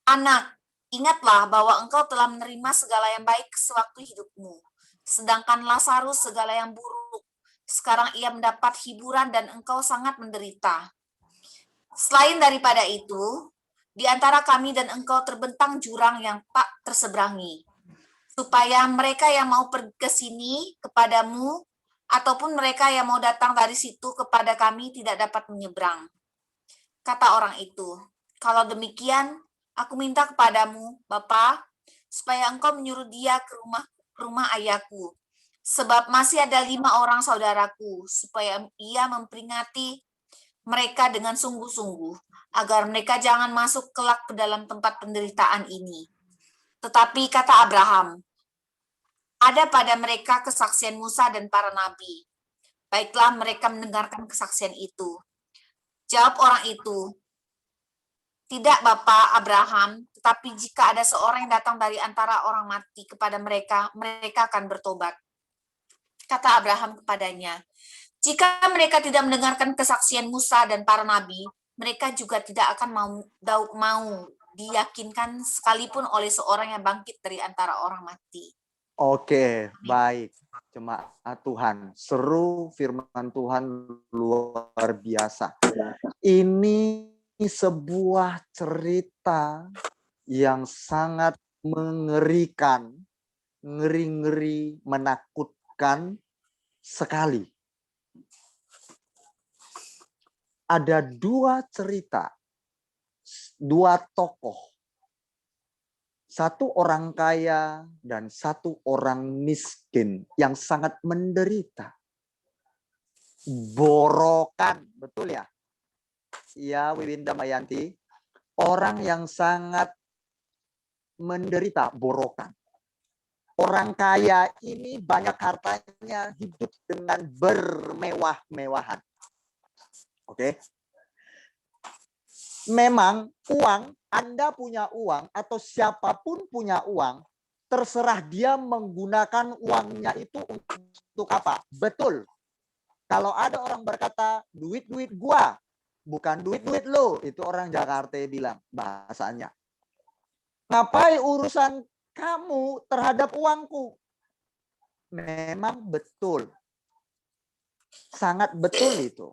"Anak, ingatlah bahwa engkau telah menerima segala yang baik sewaktu hidupmu, sedangkan Lazarus segala yang buruk. Sekarang ia mendapat hiburan dan engkau sangat menderita. Selain daripada itu, di antara kami dan engkau terbentang jurang yang tak terseberangi, supaya mereka yang mau pergi ke sini kepadamu, ataupun mereka yang mau datang dari situ kepada kami tidak dapat menyeberang." Kata orang itu, "Kalau demikian, Aku minta kepadamu, Bapa, supaya engkau menyuruh dia ke rumah ayahku. Sebab masih ada 5 orang saudaraku, supaya ia memperingati mereka dengan sungguh-sungguh, agar mereka jangan masuk kelak ke dalam tempat penderitaan ini. Tetapi kata Abraham, ada pada mereka kesaksian Musa dan para nabi. Baiklah mereka mendengarkan kesaksian itu. Jawab orang itu, tidak Bapak Abraham, tetapi jika ada seorang yang datang dari antara orang mati kepada mereka, mereka akan bertobat. Kata Abraham kepadanya, jika mereka tidak mendengarkan kesaksian Musa dan para nabi, mereka juga tidak akan mau diyakinkan sekalipun oleh seorang yang bangkit dari antara orang mati. Oke, baik. Jemaat Tuhan, seru firman Tuhan luar biasa. Ini sebuah cerita yang sangat mengerikan, ngeri-ngeri, menakutkan sekali. Ada 2 cerita, 2 tokoh. 1 orang kaya dan 1 orang miskin yang sangat menderita. Borokan, betul ya? Ya, Wiwinda Mayanti, orang yang sangat menderita, borokan. Orang kaya ini banyak hartanya, hidup dengan bermewah-mewahan. Oke. Memang uang, Anda punya uang atau siapapun punya uang, terserah dia menggunakan uangnya itu untuk apa. Betul. Kalau ada orang berkata, duit-duit gua, bukan duit-duit lo. Itu orang Jakarta bilang bahasanya. Ngapain urusan kamu terhadap uangku? Memang betul. Sangat betul itu.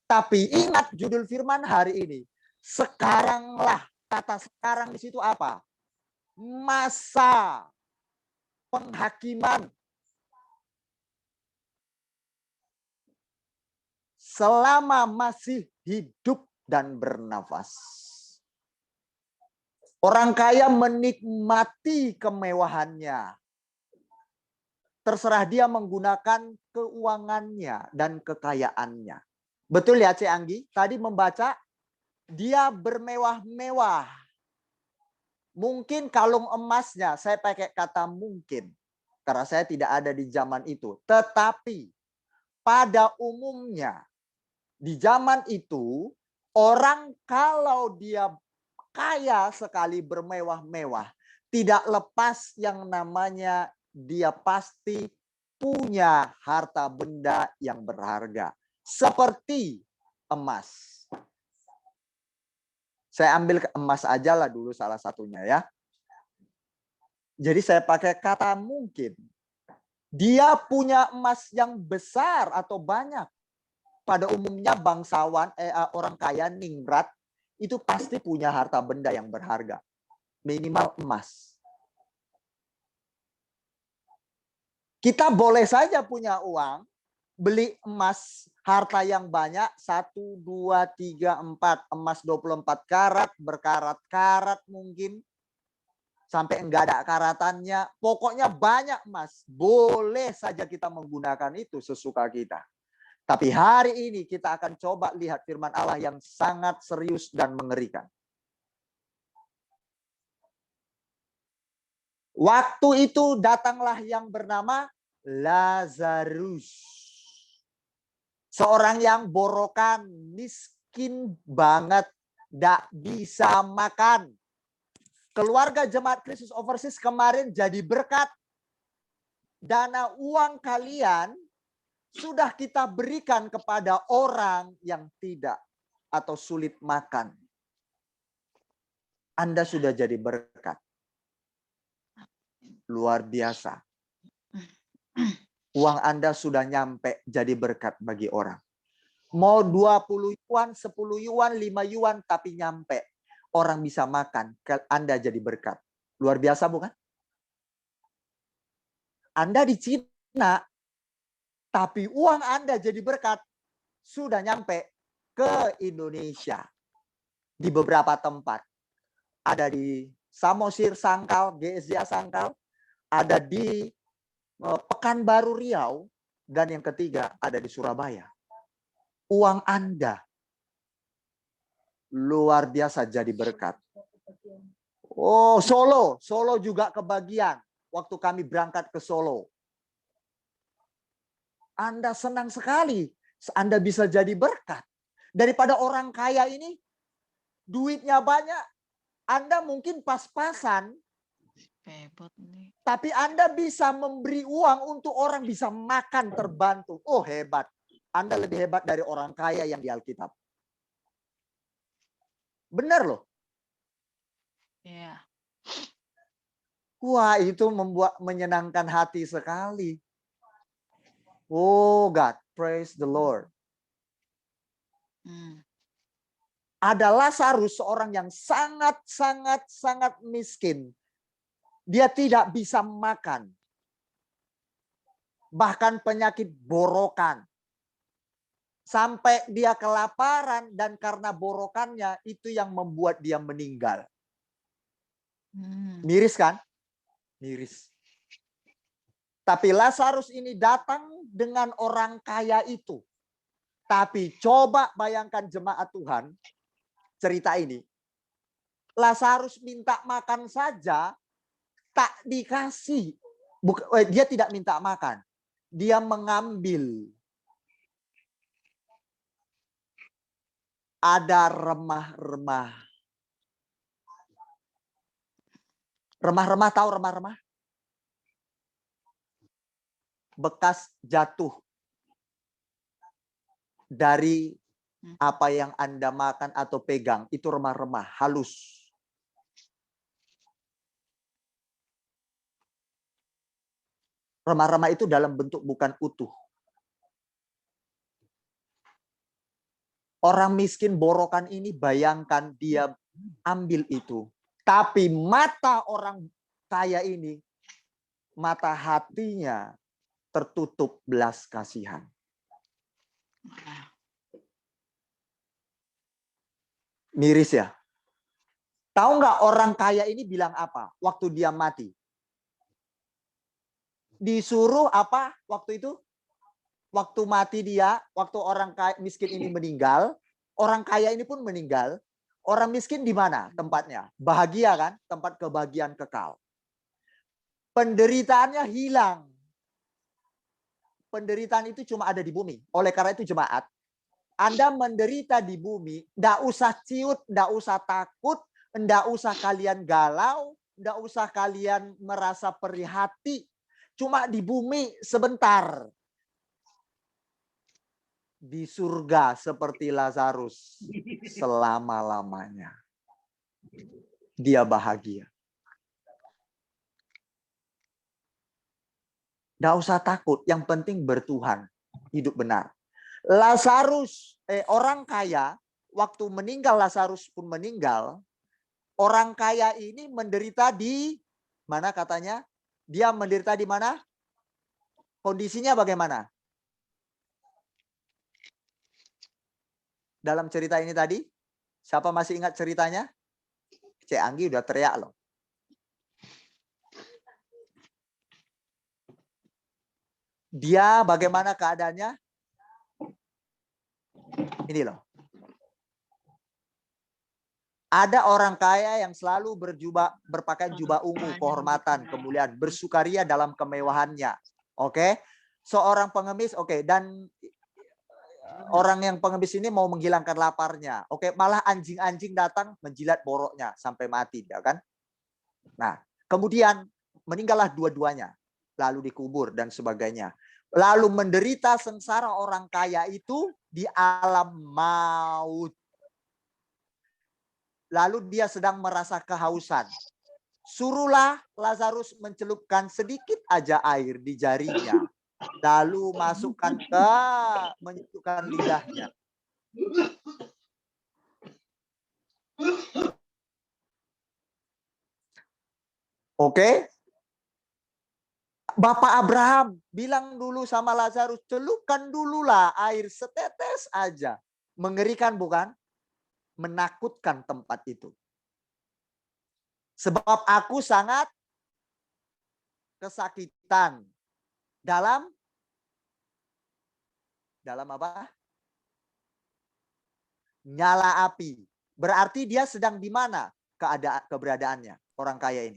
Tapi ingat judul firman hari ini. Sekaranglah. Kata sekarang di situ apa? Masa penghakiman. Selama masih hidup dan bernafas. Orang kaya menikmati kemewahannya. Terserah dia menggunakan keuangannya dan kekayaannya. Betul ya, Cik Anggi? Tadi membaca, dia bermewah-mewah. Mungkin kalung emasnya, saya pakai kata mungkin. Karena saya tidak ada di zaman itu. Tetapi pada umumnya, di zaman itu, orang kalau dia kaya sekali bermewah-mewah, tidak lepas yang namanya dia pasti punya harta benda yang berharga. Seperti emas. Saya ambil emas aja lah dulu salah satunya ya. Jadi saya pakai kata mungkin. Dia punya emas yang besar atau banyak. Pada umumnya bangsawan, orang kaya ningrat, itu pasti punya harta benda yang berharga. Minimal emas. Kita boleh saja punya uang, beli emas, harta yang banyak, 1, 2, 3, 4, emas 24 karat, berkarat-karat mungkin. Sampai enggak ada karatannya, pokoknya banyak emas. Boleh saja kita menggunakan itu sesuka kita. Tapi hari ini kita akan coba lihat firman Allah yang sangat serius dan mengerikan. Waktu itu datanglah yang bernama Lazarus. Seorang yang borokan, miskin banget, tidak bisa makan. Keluarga Jemaat Kristus Overseas kemarin jadi berkat. Dana uang kalian sudah kita berikan kepada orang yang tidak atau sulit makan. Anda sudah jadi berkat. Luar biasa. Uang Anda sudah nyampe jadi berkat bagi orang. Mau 20 yuan, 10 yuan, 5 yuan, tapi nyampe. Orang bisa makan, Anda jadi berkat. Luar biasa bukan? Anda di Cina, tapi uang Anda jadi berkat. Sudah nyampe ke Indonesia. Di beberapa tempat. ada di Samosir Sangkal, GSJ Sangkal, ada di Pekanbaru Riau, dan yang ketiga ada di Surabaya. Uang Anda luar biasa jadi berkat. Oh, Solo juga kebagian waktu kami berangkat ke Solo. Anda senang sekali, Anda bisa jadi berkat. Daripada orang kaya ini, duitnya banyak, Anda mungkin pas-pasan, Hebat nih. tapi Anda bisa memberi uang untuk orang bisa makan terbantu. Oh, hebat. Anda lebih hebat dari orang kaya yang di Alkitab. Benar loh. Iya. Wah, itu menyenangkan hati sekali. Oh God, praise the Lord. Ada Lazarus, seorang yang sangat miskin. Dia tidak bisa makan. Bahkan penyakit borokan. Sampai dia kelaparan dan karena borokannya itu yang membuat dia meninggal. Miris kan? Miris. Tapi Lazarus ini datang dengan orang kaya itu. Tapi coba bayangkan jemaat Tuhan, cerita ini. Lazarus minta makan saja, tak dikasih. Dia tidak minta makan. Dia mengambil. Ada remah-remah. Remah-remah, tahu remah-remah? Bekas jatuh dari apa yang Anda makan atau pegang. Itu remah-remah, halus. Remah-remah itu dalam bentuk bukan utuh. Orang miskin borokan ini bayangkan dia ambil itu. Tapi mata orang kaya ini, mata hatinya tertutup belas kasihan. Miris ya. Tahu nggak orang kaya ini bilang apa waktu dia mati? Disuruh apa waktu itu? Waktu mati dia, waktu orang kaya, miskin ini meninggal, orang kaya ini pun meninggal. Orang miskin di mana tempatnya? Bahagia kan? Tempat kebahagiaan kekal. Penderitaannya hilang. Penderitaan itu cuma ada di bumi. Oleh karena itu jemaat, Anda menderita di bumi, ndak usah ciut, ndak usah takut, ndak usah kalian galau, ndak usah kalian merasa perih hati. Cuma di bumi sebentar. Di surga seperti Lazarus selama-lamanya. Dia bahagia. Nggak usah takut, yang penting bertuhan, hidup benar. Lazarus, orang kaya, waktu meninggal Lazarus pun meninggal, orang kaya ini menderita di mana katanya? Dia menderita di mana? Kondisinya bagaimana? Dalam cerita ini tadi, siapa masih ingat ceritanya? Cik Anggi udah teriak loh. Dia bagaimana keadaannya? Ini loh. Ada orang kaya yang selalu berpakaian jubah ungu, kehormatan, kemuliaan, bersukaria dalam kemewahannya. Oke? Seorang pengemis, oke, dan orang yang pengemis ini mau menghilangkan laparnya. Oke, malah anjing-anjing datang menjilat boroknya sampai mati, ya kan? Nah, kemudian meninggallah dua-duanya, lalu dikubur dan sebagainya. Lalu menderita sengsara orang kaya itu di alam maut. Lalu dia sedang merasa kehausan. Suruhlah Lazarus mencelupkan sedikit aja air di jarinya. Lalu masukkan menyentuhkan lidahnya. Oke. Bapak Abraham bilang dulu sama Lazarus, celupkan dululah air setetes aja. Mengerikan bukan? Menakutkan tempat itu. Sebab aku sangat kesakitan dalam apa? Nyala api. Berarti dia sedang di mana keberadaannya orang kaya ini?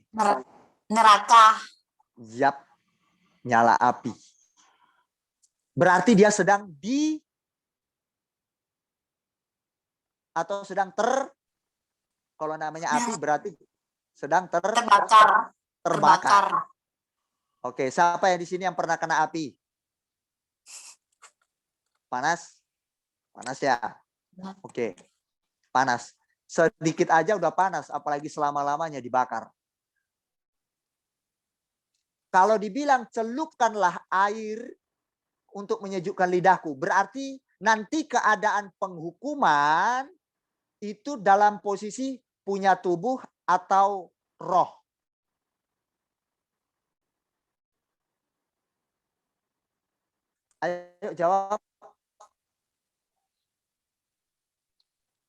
Neraka. Yap, nyala api. Berarti dia sedang atau sedang kalau namanya api berarti sedang terbakar. Oke, siapa yang di sini yang pernah kena api? Panas? Panas ya? Oke. Panas. Sedikit aja udah panas, apalagi selama-lamanya dibakar. Kalau dibilang celupkanlah air untuk menyejukkan lidahku, berarti nanti keadaan penghukuman itu dalam posisi punya tubuh atau roh. Ayo jawab.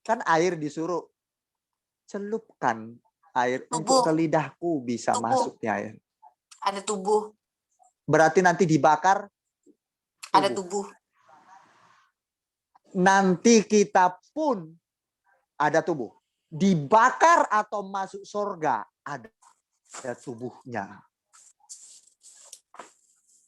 Kan air disuruh celupkan air untuk ke lidahku bisa masuknya air. Ada tubuh. Berarti nanti dibakar. Ada tubuh. Nanti kita pun ada tubuh. Dibakar atau masuk surga ada tubuhnya.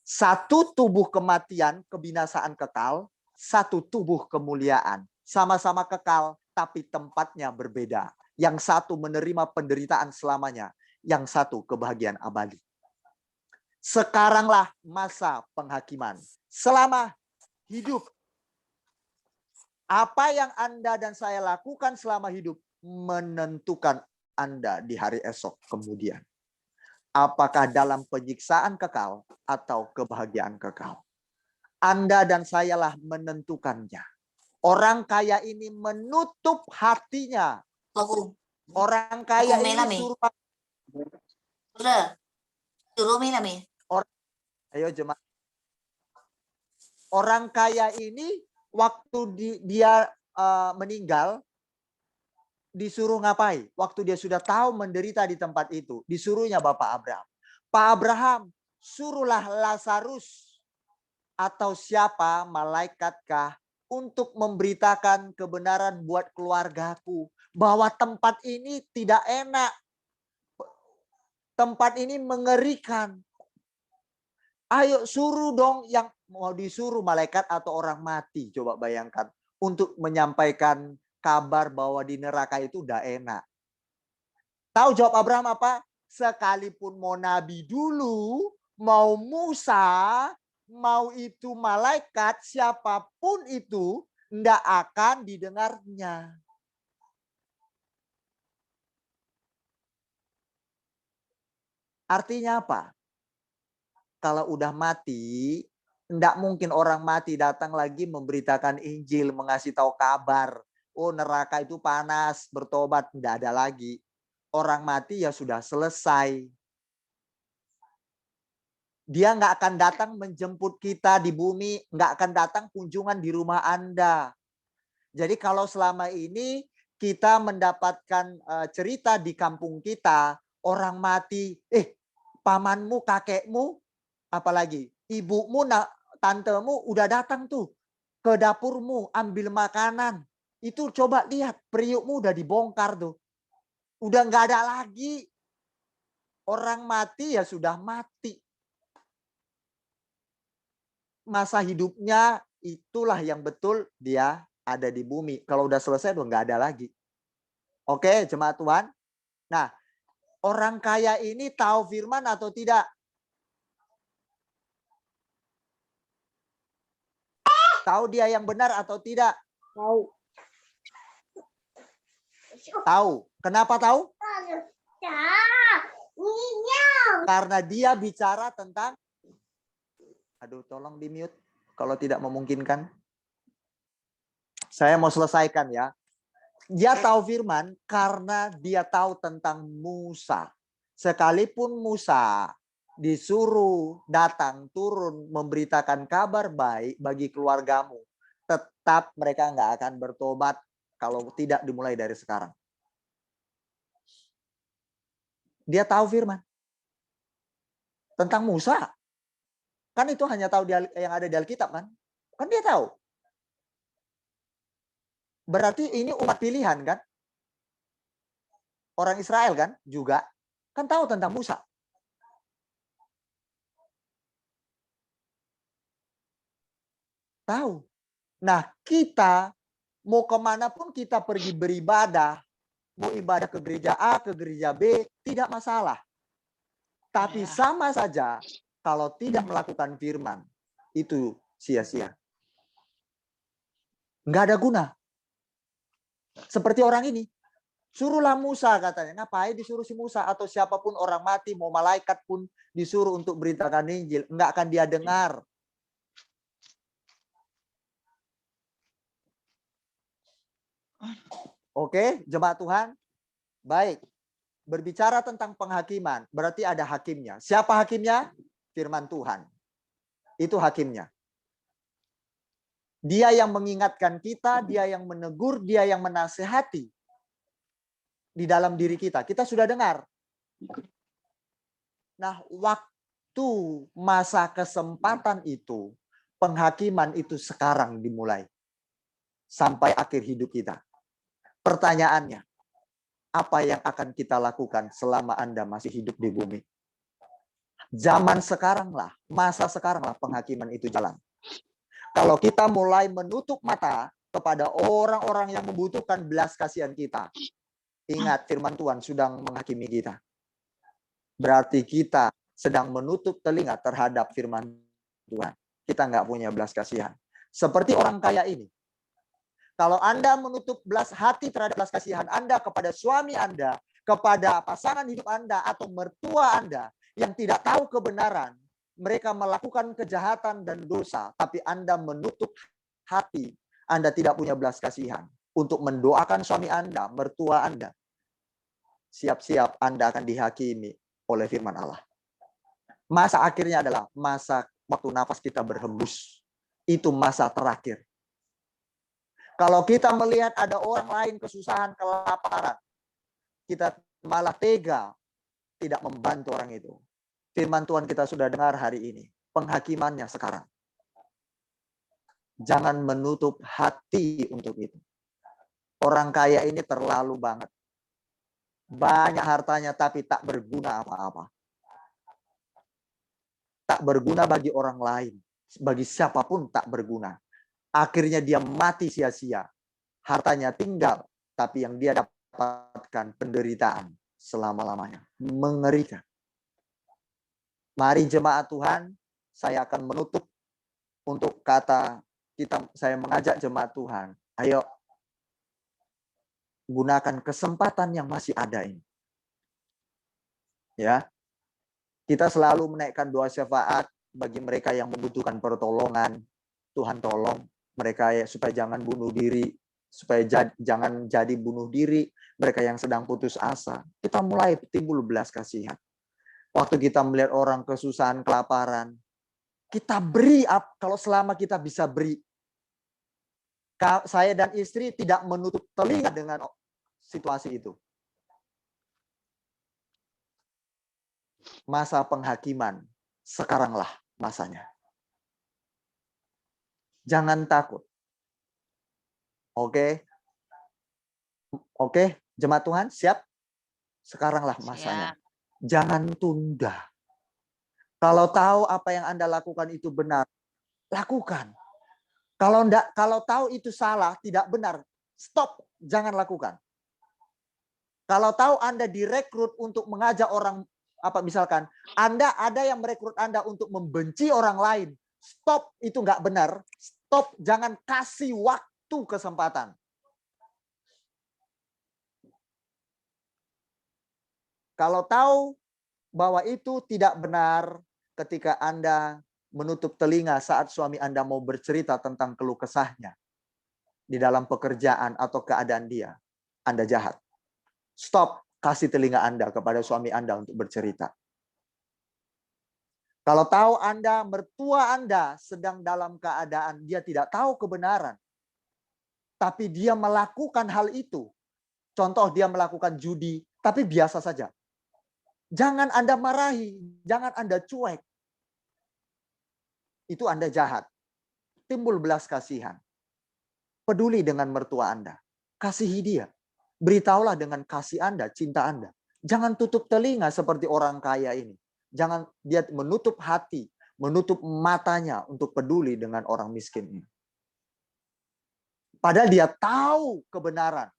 Satu tubuh kematian, kebinasaan kekal. Satu tubuh kemuliaan. Sama-sama kekal, tapi tempatnya berbeda. Yang satu menerima penderitaan selamanya. Yang satu kebahagiaan abadi. Sekaranglah masa penghakiman. Selama hidup. Apa yang Anda dan saya lakukan selama hidup menentukan Anda di hari esok kemudian. Apakah dalam penyiksaan kekal atau kebahagiaan kekal. Anda dan sayalah menentukannya. Orang kaya ini menutup hatinya. Orang kaya ini ayo jemaat. Orang kaya ini waktu dia meninggal disuruh ngapain? Waktu dia sudah tahu menderita di tempat itu, disuruhnya Bapak Abraham. Pak Abraham, suruhlah Lazarus atau siapa malaikatkah untuk memberitakan kebenaran buat keluargaku bahwa tempat ini tidak enak. Tempat ini mengerikan. Ayo suruh dong yang mau disuruh malaikat atau orang mati. Coba bayangkan. Untuk menyampaikan kabar bahwa di neraka itu udah enak. Tahu jawab Abraham apa? Sekalipun mau nabi dulu, mau Musa, mau itu malaikat, siapapun itu, tidak akan didengarnya. Artinya apa? Kalau udah mati, tidak mungkin orang mati datang lagi memberitakan Injil, mengasih tahu kabar. Oh neraka itu panas, bertobat. Tidak ada lagi. Orang mati ya sudah selesai. Dia nggak akan datang menjemput kita di bumi, nggak akan datang kunjungan di rumah Anda. Jadi kalau selama ini kita mendapatkan cerita di kampung kita, orang mati, pamanmu, kakekmu, apalagi ibumu, tantemu udah datang tuh ke dapurmu ambil makanan. Itu coba lihat periukmu udah dibongkar tuh. Udah nggak ada lagi. Orang mati ya sudah mati. Masa hidupnya itulah yang betul dia ada di bumi. Kalau udah selesai udah nggak ada lagi. Oke, jemaat Tuhan. Nah, orang kaya ini tahu firman atau tidak? Tahu dia yang benar atau tidak? Tahu. Tahu. Kenapa tahu? Karena dia bicara tentang aduh, tolong di mute kalau tidak memungkinkan. Saya mau selesaikan ya. Dia tahu firman karena dia tahu tentang Musa. Sekalipun Musa disuruh datang turun memberitakan kabar baik bagi keluargamu, tetap mereka nggak akan bertobat kalau tidak dimulai dari sekarang. Dia tahu firman. Tentang Musa. Kan itu hanya tahu yang ada di Alkitab kan? Kan dia tahu. Berarti ini umat pilihan kan? Orang Israel kan juga kan tahu tentang Musa. Tahu. Nah, kita mau kemanapun kita pergi beribadah, mau ibadah ke gereja A, ke gereja B, tidak masalah. Tapi sama saja kalau tidak melakukan firman, itu sia-sia. Nggak ada guna. Seperti orang ini. Suruhlah Musa katanya. Ngapain disuruh si Musa? Atau siapapun orang mati, mau malaikat pun disuruh untuk beritakan Injil. Nggak akan dia dengar. Oke, jemaat Tuhan. Baik. Berbicara tentang penghakiman, berarti ada hakimnya. Siapa hakimnya? Firman Tuhan. Itu hakimnya. Dia yang mengingatkan kita, dia yang menegur, dia yang menasehati di dalam diri kita. Kita sudah dengar. Nah, waktu masa kesempatan itu, penghakiman itu sekarang dimulai. Sampai akhir hidup kita. Pertanyaannya, apa yang akan kita lakukan selama Anda masih hidup di bumi? Zaman sekaranglah, masa sekaranglah penghakiman itu jalan. Kalau kita mulai menutup mata kepada orang-orang yang membutuhkan belas kasihan kita, ingat firman Tuhan sedang menghakimi kita. Berarti kita sedang menutup telinga terhadap firman Tuhan. Kita nggak punya belas kasihan. Seperti orang kaya ini. Kalau Anda menutup belas hati terhadap belas kasihan Anda kepada suami Anda, kepada pasangan hidup Anda, atau mertua Anda yang tidak tahu kebenaran, mereka melakukan kejahatan dan dosa, tapi Anda menutup hati, Anda tidak punya belas kasihan untuk mendoakan suami Anda, mertua Anda, siap-siap Anda akan dihakimi oleh firman Allah. Masa akhirnya adalah masa waktu nafas kita berhembus. Itu masa terakhir. Kalau kita melihat ada orang lain kesusahan, kelaparan, kita malah tega tidak membantu orang itu. Firman Tuhan kita sudah dengar hari ini. Penghakimannya sekarang. Jangan menutup hati untuk itu. Orang kaya ini terlalu banget. Banyak hartanya tapi tak berguna apa-apa. Tak berguna bagi orang lain. Bagi siapapun tak berguna. Akhirnya dia mati sia-sia. Hartanya tinggal. Tapi yang dia dapatkan penderitaan selama-lamanya. Mengerikan. Mari jemaat Tuhan, saya akan menutup untuk kata kita. Saya mengajak jemaat Tuhan, ayo gunakan kesempatan yang masih ada ini. Ya, kita selalu menaikkan doa syafaat bagi mereka yang membutuhkan pertolongan. Tuhan tolong mereka supaya jangan bunuh diri, supaya jangan jadi bunuh diri. Mereka yang sedang putus asa, kita mulai timbul belas kasihan. Waktu kita melihat orang kesusahan, kelaparan, kita beri kalau selama kita bisa beri. Saya dan istri tidak menutup telinga dengan situasi itu. Masa penghakiman, sekaranglah masanya. Jangan takut. Oke? Oke, jemaat Tuhan, siap? Sekaranglah masanya. Siap. Jangan tunda. Kalau tahu apa yang Anda lakukan itu benar, lakukan. Kalau tahu itu salah, tidak benar, stop, jangan lakukan. Kalau tahu Anda direkrut untuk mengajak orang, misalkan Anda ada yang merekrut Anda untuk membenci orang lain, stop, itu nggak benar. Stop, jangan kasih waktu kesempatan. Kalau tahu bahwa itu tidak benar ketika Anda menutup telinga saat suami Anda mau bercerita tentang keluh kesahnya di dalam pekerjaan atau keadaan dia, Anda jahat. Stop, kasih telinga Anda kepada suami Anda untuk bercerita. Kalau tahu Anda, mertua Anda sedang dalam keadaan dia tidak tahu kebenaran, tapi dia melakukan hal itu. Contoh dia melakukan judi, tapi biasa saja. Jangan Anda marahi, jangan Anda cuek. Itu Anda jahat. Timbul belas kasihan. Peduli dengan mertua Anda. Kasihi dia. Beritahulah dengan kasih Anda, cinta Anda. Jangan tutup telinga seperti orang kaya ini. Jangan dia menutup hati, menutup matanya untuk peduli dengan orang miskin ini. Padahal dia tahu kebenaran.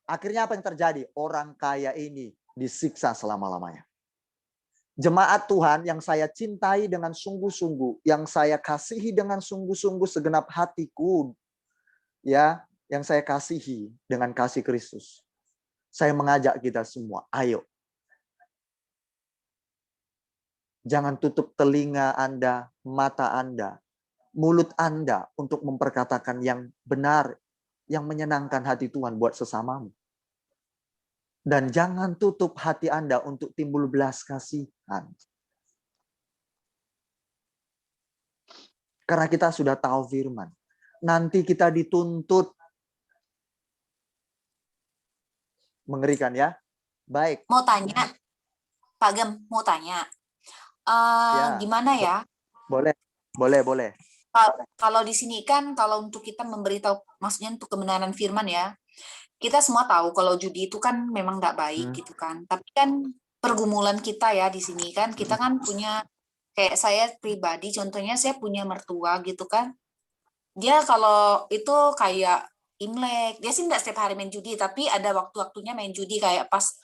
Akhirnya apa yang terjadi? Orang kaya ini disiksa selama-lamanya. Jemaat Tuhan yang saya cintai dengan sungguh-sungguh, yang saya kasihi dengan sungguh-sungguh segenap hatiku, ya, yang saya kasihi dengan kasih Kristus. Saya mengajak kita semua, ayo. Jangan tutup telinga Anda, mata Anda, mulut Anda untuk memperkatakan yang benar, yang menyenangkan hati Tuhan buat sesamamu. Dan jangan tutup hati Anda untuk timbul belas kasihan. Karena kita sudah tahu firman. Nanti kita dituntut. Mengerikan ya. Baik. Mau tanya, Pak Gem, mau tanya. Ya. Gimana ya? Boleh. Kalau di sini kan, kalau untuk kita memberitahu, maksudnya untuk kebenaran firman ya, kita semua tahu kalau judi itu kan memang nggak baik gitu kan. Tapi kan pergumulan kita ya di sini kan, kita kan punya, kayak saya pribadi, contohnya saya punya mertua gitu kan. Dia kalau itu kayak Imlek, dia sih nggak setiap hari main judi, tapi ada waktu-waktunya main judi kayak pas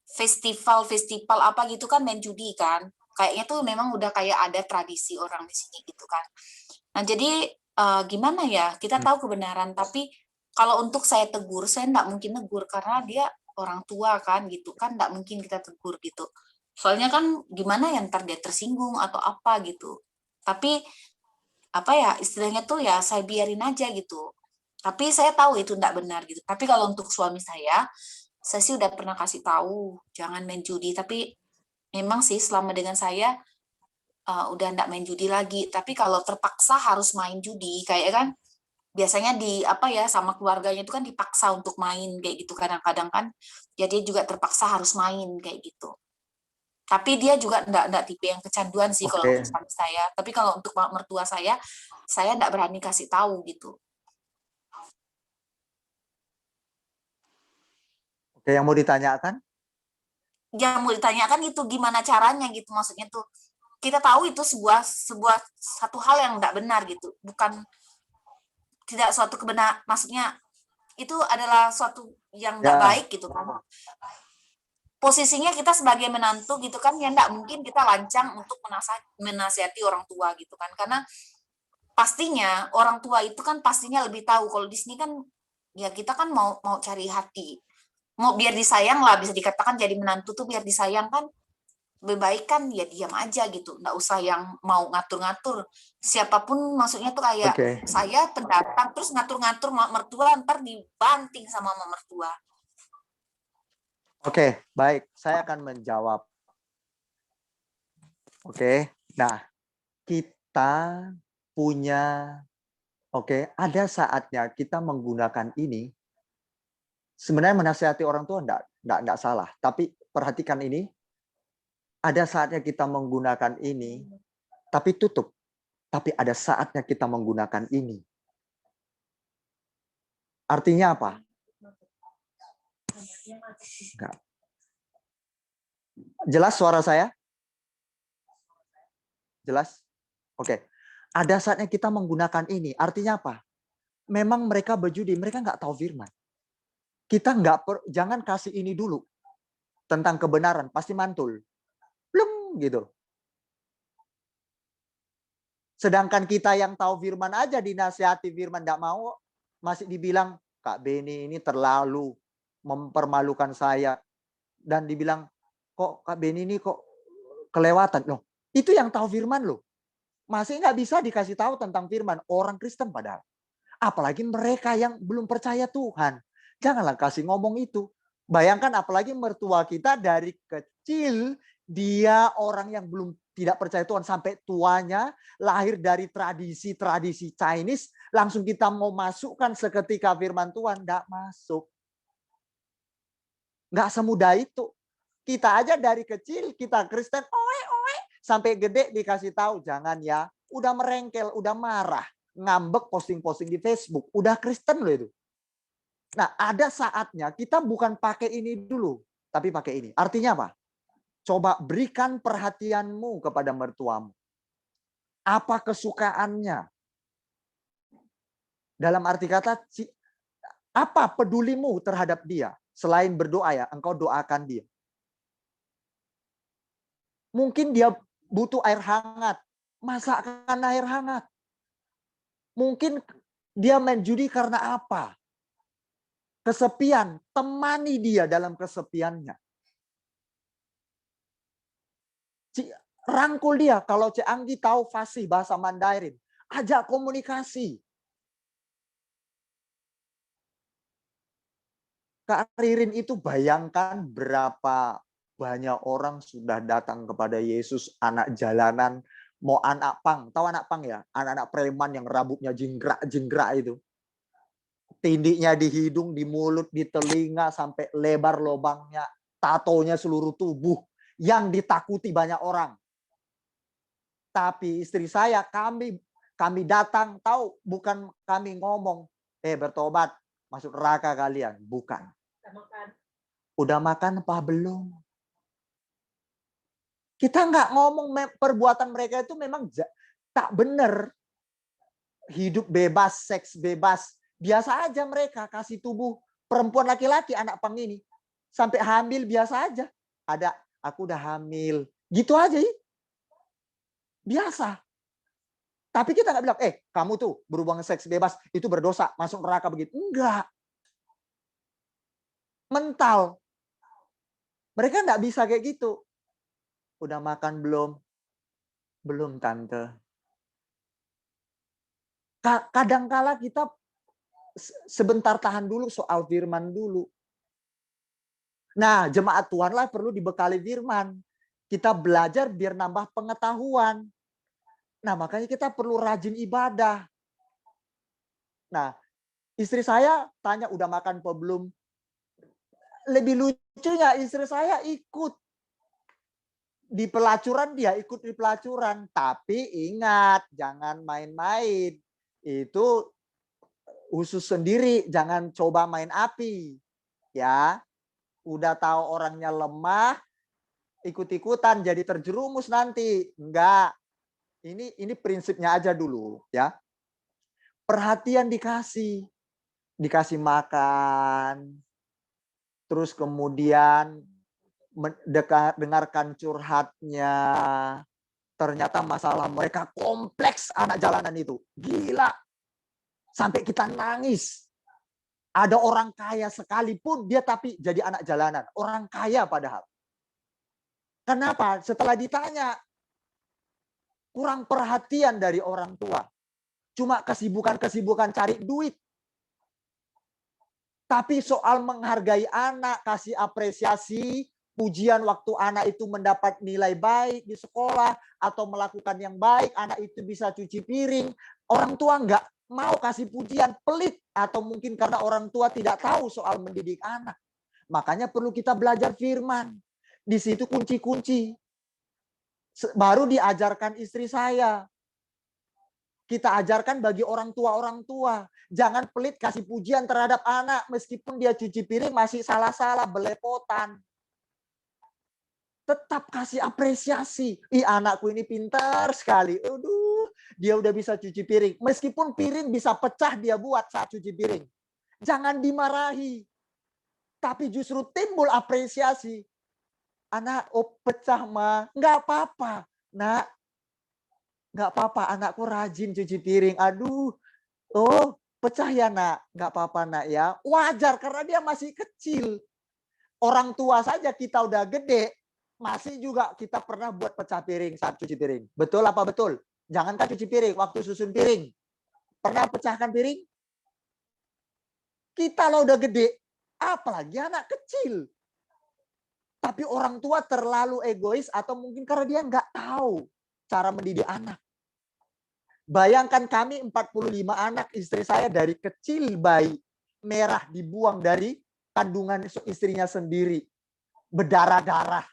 festival apa gitu kan main judi kan. Kayaknya tuh memang udah kayak ada tradisi orang di sini gitu kan. Nah jadi gimana ya, kita tahu kebenaran, tapi kalau untuk saya tegur, saya nggak mungkin negur karena dia orang tua kan gitu kan, nggak mungkin kita tegur gitu. Soalnya kan gimana ya ntar dia tersinggung atau apa gitu. Tapi apa ya istilahnya tuh ya saya biarin aja gitu. Tapi saya tahu itu nggak benar gitu. Tapi kalau untuk suami saya sih udah pernah kasih tahu jangan main judi. Tapi memang sih selama dengan saya udah nggak main judi lagi. Tapi kalau terpaksa harus main judi, kayak kan biasanya di apa ya sama keluarganya itu kan dipaksa untuk main kayak gitu kadang-kadang kan. Jadi juga terpaksa harus main kayak gitu. Tapi dia juga nggak tipe yang kecanduan sih kalau untuk suami saya. Tapi kalau untuk mertua saya nggak berani kasih tahu gitu. Oke, yang mau ditanyakan? Yang mau ditanyakan itu gimana caranya gitu, maksudnya tuh kita tahu itu sebuah satu hal yang nggak benar gitu, bukan tidak suatu kebenar, maksudnya itu adalah suatu yang nggak baik gitu kan. Posisinya kita sebagai menantu gitu kan, ya nggak mungkin kita lancang untuk menasihati orang tua gitu kan, karena pastinya orang tua itu kan pastinya lebih tahu. Kalau di sini kan ya kita kan mau cari hati, mau biar disayang lah, bisa dikatakan jadi menantu tuh biar disayang kan, lebih baik kan ya diam aja gitu, nggak usah yang mau ngatur-ngatur siapapun, maksudnya tuh kayak saya pendatang terus ngatur-ngatur mertua, ntar dibanting sama mertua. Oke, baik, saya akan menjawab. Oke, nah kita punya, ada saatnya kita menggunakan ini. Sebenarnya menasihati orang tua enggak salah, tapi perhatikan ini. Ada saatnya kita menggunakan ini, tapi tutup. Tapi ada saatnya kita menggunakan ini. Artinya apa? Enggak. Jelas suara saya? Jelas? Oke. Ada saatnya kita menggunakan ini. Artinya apa? Memang mereka berjudi, mereka nggak tahu firman. Kita jangan kasih ini dulu tentang kebenaran, pasti mantul. Belum gitu. Sedangkan kita yang tahu firman aja dinasihati firman nggak mau, masih dibilang Kak Beni ini terlalu mempermalukan saya, dan dibilang kok Kak Beni ini kok kelewatan loh. Itu yang tahu firman loh. Masih nggak bisa dikasih tahu tentang firman orang Kristen padahal. Apalagi mereka yang belum percaya Tuhan. Janganlah kasih ngomong itu. Bayangkan apalagi mertua kita dari kecil dia orang yang belum tidak percaya Tuhan sampai tuanya, lahir dari tradisi Chinese, langsung kita mau masukkan seketika firman Tuhan, enggak masuk. Enggak semudah itu. Kita aja dari kecil, kita Kristen, sampai gede dikasih tahu, jangan ya. Udah merengkel, udah marah. Ngambek posting-posting di Facebook. Udah Kristen loh itu. Nah, ada saatnya kita bukan pakai ini dulu, tapi pakai ini. Artinya apa? Coba berikan perhatianmu kepada mertuamu. Apa kesukaannya? Dalam arti kata, apa pedulimu terhadap dia? Selain berdoa ya, engkau doakan dia. Mungkin dia butuh air hangat. Masakkan air hangat. Mungkin dia main judi karena apa? Kesepian. Temani dia dalam kesepiannya. Rangkul dia. Kalau Cik Anggi tahu fasih bahasa Mandarin. Ajak komunikasi. Kak Ririn itu bayangkan berapa banyak orang sudah datang kepada Yesus, anak jalanan, mau anak pang. Tahu anak pang ya? Anak-anak preman yang rambutnya jingkrak-jingkrak itu. Tindiknya di hidung, di mulut, di telinga, sampai lebar lubangnya, tatonya seluruh tubuh. Yang ditakuti banyak orang. Tapi istri saya, kami datang, tahu bukan kami ngomong, bertobat, masuk neraka kalian. Bukan. Udah makan apa belum? Kita nggak ngomong perbuatan mereka itu memang tak benar. Hidup bebas, seks bebas. Biasa aja mereka kasih tubuh perempuan laki-laki anak pang ini. Sampai hamil biasa aja. Ada, aku udah hamil. Gitu aja ya. Biasa. Tapi kita nggak bilang, kamu tuh berhubungan seks bebas, itu berdosa, masuk neraka begitu. Enggak. Mental. Mereka nggak bisa kayak gitu. Udah makan belum? Belum, Tante. Kadangkala kita sebentar tahan dulu soal firman dulu. Nah, jemaat Tuhan lah perlu dibekali firman. Kita belajar biar nambah pengetahuan. Nah, makanya kita perlu rajin ibadah. Nah, istri saya tanya udah makan apa belum? Lebih lucunya istri saya ikut di pelacuran, dia ikut di pelacuran. Tapi ingat, jangan main-main. Itu khusus sendiri, jangan coba main api. Ya, udah tahu orangnya lemah, ikut-ikutan jadi terjerumus nanti. Enggak. Ini prinsipnya aja dulu, ya. Perhatian dikasih makan. Terus kemudian dengarkan curhatnya. Ternyata masalah mereka kompleks anak jalanan itu. Gila. Sampai kita nangis. Ada orang kaya sekalipun dia tapi jadi anak jalanan. Orang kaya padahal. Kenapa? Setelah ditanya, kurang perhatian dari orang tua. Cuma kesibukan cari duit. Tapi soal menghargai anak, kasih apresiasi, pujian waktu anak itu mendapat nilai baik di sekolah, atau melakukan yang baik, anak itu bisa cuci piring. Orang tua nggak mau kasih pujian, pelit. Atau mungkin karena orang tua tidak tahu soal mendidik anak. Makanya perlu kita belajar firman. Di situ kunci-kunci. Baru diajarkan istri saya. Kita ajarkan bagi orang tua. Jangan pelit kasih pujian terhadap anak. Meskipun dia cuci piring masih salah-salah, belepotan. Tetap kasih apresiasi. Anakku ini pintar sekali. Aduh, dia udah bisa cuci piring. Meskipun piring bisa pecah dia buat saat cuci piring. Jangan dimarahi. Tapi justru timbul apresiasi. Anak, pecah mah. Nggak apa-apa. Nak, nggak apa-apa, anakku rajin cuci piring. Aduh, pecah ya nak. Nggak apa-apa nak ya. Wajar karena dia masih kecil. Orang tua saja kita udah gede, masih juga kita pernah buat pecah piring saat cuci piring. Betul apa betul? Jangankan cuci piring, waktu susun piring. Pernah pecahkan piring? Kita lo udah gede, apalagi anak kecil. Tapi orang tua terlalu egois atau mungkin karena dia nggak tahu cara mendidik anak. Bayangkan kami 45 anak, istri saya dari kecil bayi merah dibuang dari kandungan istrinya sendiri. berdarah-darah.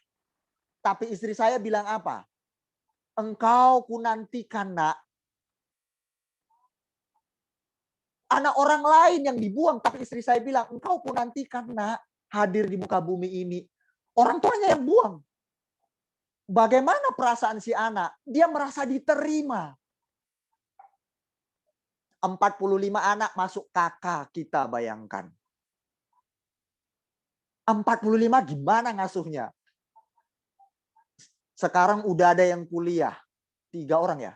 Tapi istri saya bilang apa? Engkau kunantikan, nak. Anak orang lain yang dibuang, tapi istri saya bilang, engkau kunantikan, nak, hadir di muka bumi ini. Orang tuanya yang buang. Bagaimana perasaan si anak? Dia merasa diterima. 45 anak masuk kakak kita, bayangkan. 45 gimana ngasuhnya? Sekarang udah ada yang kuliah. 3 orang ya.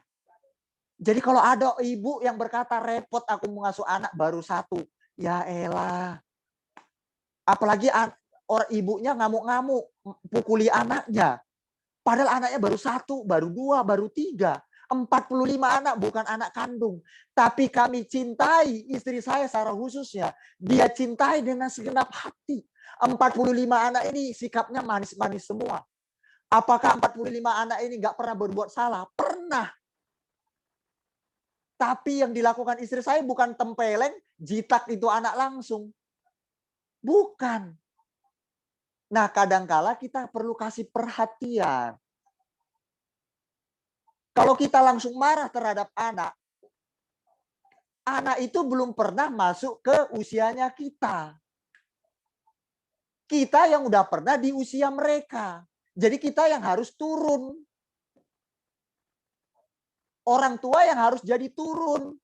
Jadi kalau ada ibu yang berkata, repot aku mengasuh anak baru 1. Ya elah. Apalagi orang ibunya ngamuk-ngamuk, pukuli anaknya. Padahal anaknya baru 1, baru 2, baru 3. 45 anak bukan anak kandung. Tapi kami cintai istri saya secara khususnya. Dia cintai dengan segenap hati. 45 anak ini sikapnya manis-manis semua. Apakah 45 anak ini nggak pernah berbuat salah? Pernah. Tapi yang dilakukan istri saya bukan tempeleng, jitak itu anak langsung. Bukan. Nah, kadangkala kita perlu kasih perhatian. Kalau kita langsung marah terhadap anak, anak itu belum pernah masuk ke usianya kita. Kita yang udah pernah di usia mereka. Jadi kita yang harus turun. Orang tua yang harus jadi turun.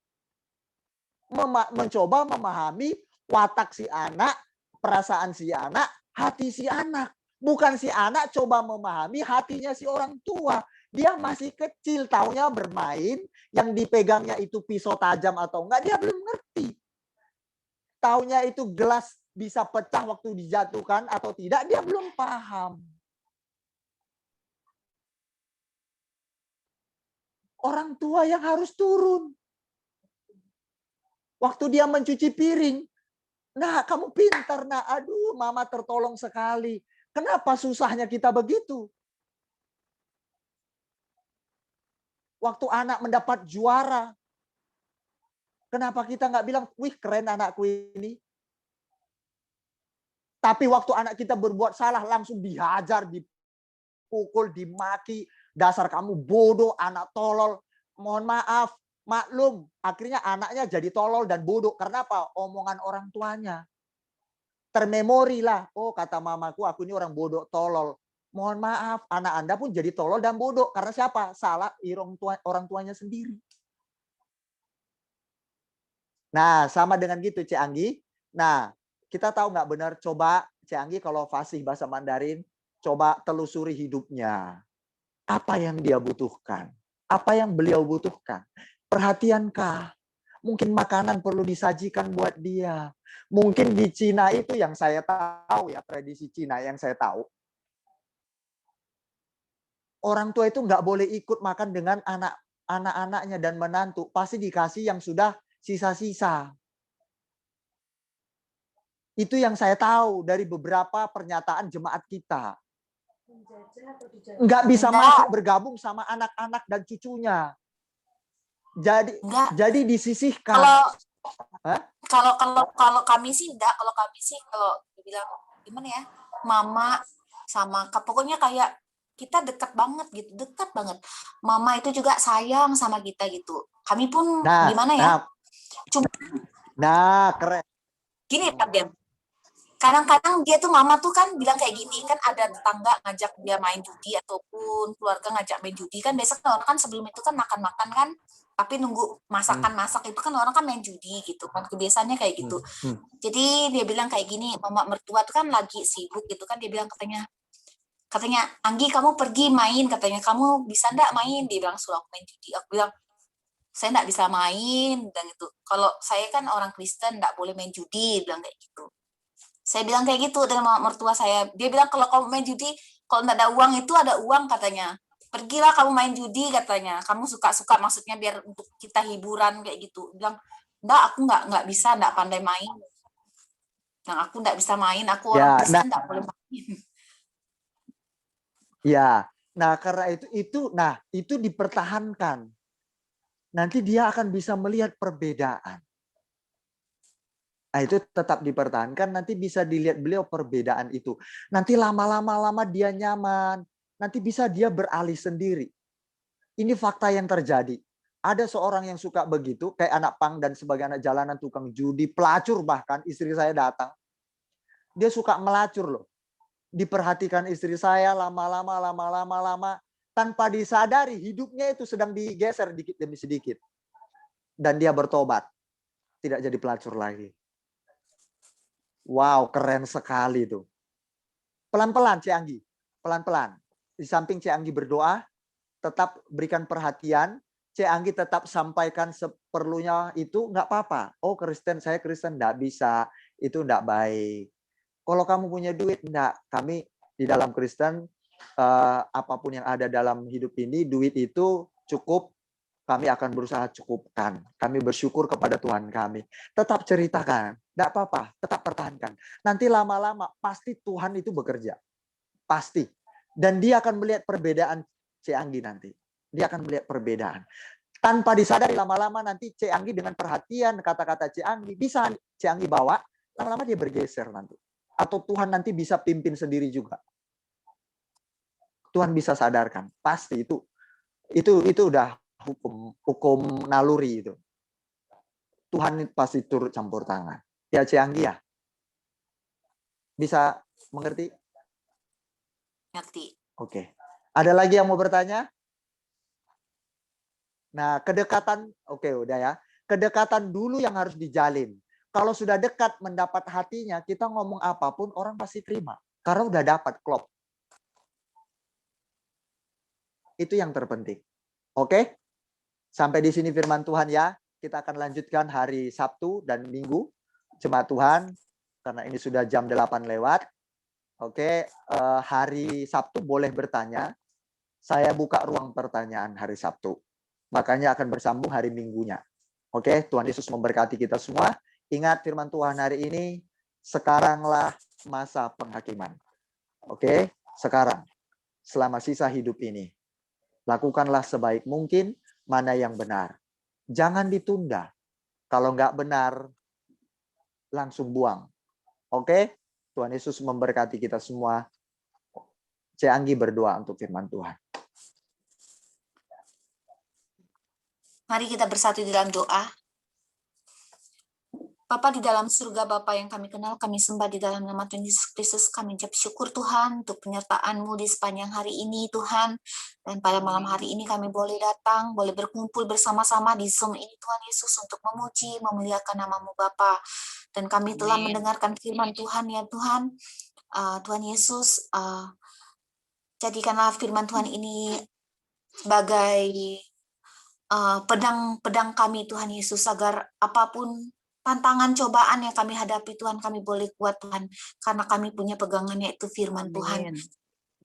Mencoba memahami watak si anak, perasaan si anak, hati si anak. Bukan si anak coba memahami hatinya si orang tua. Dia masih kecil, taunya bermain, yang dipegangnya itu pisau tajam atau enggak, dia belum ngerti. Taunya itu gelas bisa pecah waktu dijatuhkan atau tidak, dia belum paham. Orang tua yang harus turun. Waktu dia mencuci piring, nah kamu pintar, nah aduh mama tertolong sekali. Kenapa susahnya kita begitu? Waktu anak mendapat juara, kenapa kita nggak bilang, wih keren anakku ini. Tapi waktu anak kita berbuat salah, langsung dihajar, dipukul, dimaki. Dasar kamu bodoh, anak tolol. Mohon maaf, maklum. Akhirnya anaknya jadi tolol dan bodoh. Karena apa? Omongan orang tuanya. Termemori lah. Oh kata mamaku, aku ini orang bodoh, tolol. Mohon maaf, anak Anda pun jadi tolol dan bodoh. Karena siapa? Salah orang tuanya sendiri. Nah, sama dengan gitu, Cik Anggi. Nah, kita tahu nggak benar, coba Cik Anggi kalau fasih bahasa Mandarin, coba telusuri hidupnya. Apa yang dia butuhkan? Apa yang beliau butuhkan? Perhatiankah? Mungkin makanan perlu disajikan buat dia. Mungkin di Cina itu yang saya tahu ya, tradisi Cina yang saya tahu. Orang tua itu nggak boleh ikut makan dengan anak-anaknya dan menantu. Pasti dikasih yang sudah sisa-sisa. Itu yang saya tahu dari beberapa pernyataan jemaat kita. Nggak bisa masuk bergabung sama anak-anak dan cucunya. Jadi disisihkan. Kalau kami sih enggak, kalau dibilang gimana ya, mama sama pokoknya kayak kita dekat banget gitu, dekat banget. Mama itu juga sayang sama kita gitu. Kami pun gimana ya? Cuma keren. Gini Pak Diam. Kadang-kadang dia tuh mama tuh kan bilang kayak gini, kan ada tetangga ngajak dia main judi ataupun keluarga ngajak main judi kan, biasanya orang kan sebelum itu kan makan-makan kan, tapi nunggu masak itu kan orang kan main judi gitu kan, kebiasaannya kayak gitu. Jadi dia bilang kayak gini, mama mertua tuh kan lagi sibuk gitu kan, dia bilang katanya Anggi kamu pergi main, katanya kamu bisa ndak main, dia bilang suruh aku main judi. Aku bilang saya ndak bisa main, dan itu kalau saya kan orang Kristen ndak boleh main judi, bilang kayak gitu. Saya bilang kayak gitu dengan mertua saya. Dia bilang kalau kamu main judi, kalau nggak ada uang itu ada uang katanya. Pergilah kamu main judi katanya. Kamu suka-suka maksudnya biar untuk kita hiburan kayak gitu. Bilang, enggak aku nggak bisa, nggak pandai main. Nah aku nggak bisa main, aku orang Kristen nggak boleh main. Ya, nah karena itu dipertahankan. Nanti dia akan bisa melihat perbedaan. Nah, itu tetap dipertahankan, nanti bisa dilihat beliau perbedaan itu. Nanti lama-lama dia nyaman, nanti bisa dia beralih sendiri. Ini fakta yang terjadi. Ada seorang yang suka begitu, kayak anak pang dan sebagai anak jalanan, tukang judi, pelacur bahkan, istri saya datang. Dia suka melacur loh. Diperhatikan istri saya lama-lama, tanpa disadari hidupnya itu sedang digeser dikit demi sedikit. Dan dia bertobat. Tidak jadi pelacur lagi. Wow, keren sekali itu. Pelan-pelan Cik Anggi, pelan-pelan. Di samping Cik Anggi berdoa, tetap berikan perhatian, Cik Anggi tetap sampaikan seperlunya itu nggak apa-apa. Oh Kristen, saya Kristen, nggak bisa, itu nggak baik. Kalau kamu punya duit, enggak. Kami di dalam Kristen, apapun yang ada dalam hidup ini, duit itu cukup, kami akan berusaha cukupkan. Kami bersyukur kepada Tuhan kami. Tetap ceritakan. Tidak apa-apa. Tetap pertahankan. Nanti lama-lama pasti Tuhan itu bekerja. Pasti. Dan dia akan melihat perbedaan Cik Anggi nanti. Dia akan melihat perbedaan. Tanpa disadari lama-lama nanti Cik Anggi dengan perhatian kata-kata Cik Anggi. Bisa Cik Anggi bawa. Lama-lama dia bergeser nanti. Atau Tuhan nanti bisa pimpin sendiri juga. Tuhan bisa sadarkan. Pasti itu. Itu udah hukum naluri itu. Tuhan pasti turut campur tangan. Ya Cik Anggi ya? Bisa mengerti? Ngerti. Oke. Ada lagi yang mau bertanya? Nah, kedekatan, oke udah ya. Kedekatan dulu yang harus dijalin. Kalau sudah dekat mendapat hatinya, kita ngomong apapun orang pasti terima. Karena udah dapat klop. Itu yang terpenting. Oke? Sampai di sini firman Tuhan ya. Kita akan lanjutkan hari Sabtu dan Minggu. Jemaat Tuhan, karena ini sudah jam 8 lewat. Oke, hari Sabtu boleh bertanya. Saya buka ruang pertanyaan hari Sabtu. Makanya akan bersambung hari Minggunya. Oke, Tuhan Yesus memberkati kita semua. Ingat firman Tuhan hari ini, sekaranglah masa penghakiman. Oke, sekarang, selama sisa hidup ini, lakukanlah sebaik mungkin mana yang benar. Jangan ditunda. Kalau nggak benar, langsung buang. Oke? Tuhan Yesus memberkati kita semua. Cik Anggi berdoa untuk firman Tuhan. Mari kita bersatu di dalam doa. Bapa di dalam surga, Bapa yang kami kenal, kami sembah di dalam nama Tuhan Yesus Kristus. Kami ucap syukur Tuhan untuk penyertaan-Mu di sepanjang hari ini Tuhan. Dan pada malam hari ini kami boleh datang, boleh berkumpul bersama-sama di Zoom ini Tuhan Yesus untuk memuji, memuliakan nama-Mu Bapa. Dan kami telah mendengarkan firman Tuhan ya Tuhan. Tuhan Yesus, jadikanlah firman Tuhan ini sebagai pedang kami Tuhan Yesus, agar apapun tantangan cobaan yang kami hadapi Tuhan, kami boleh kuat Tuhan, karena kami punya pegangan yaitu firman Tuhan.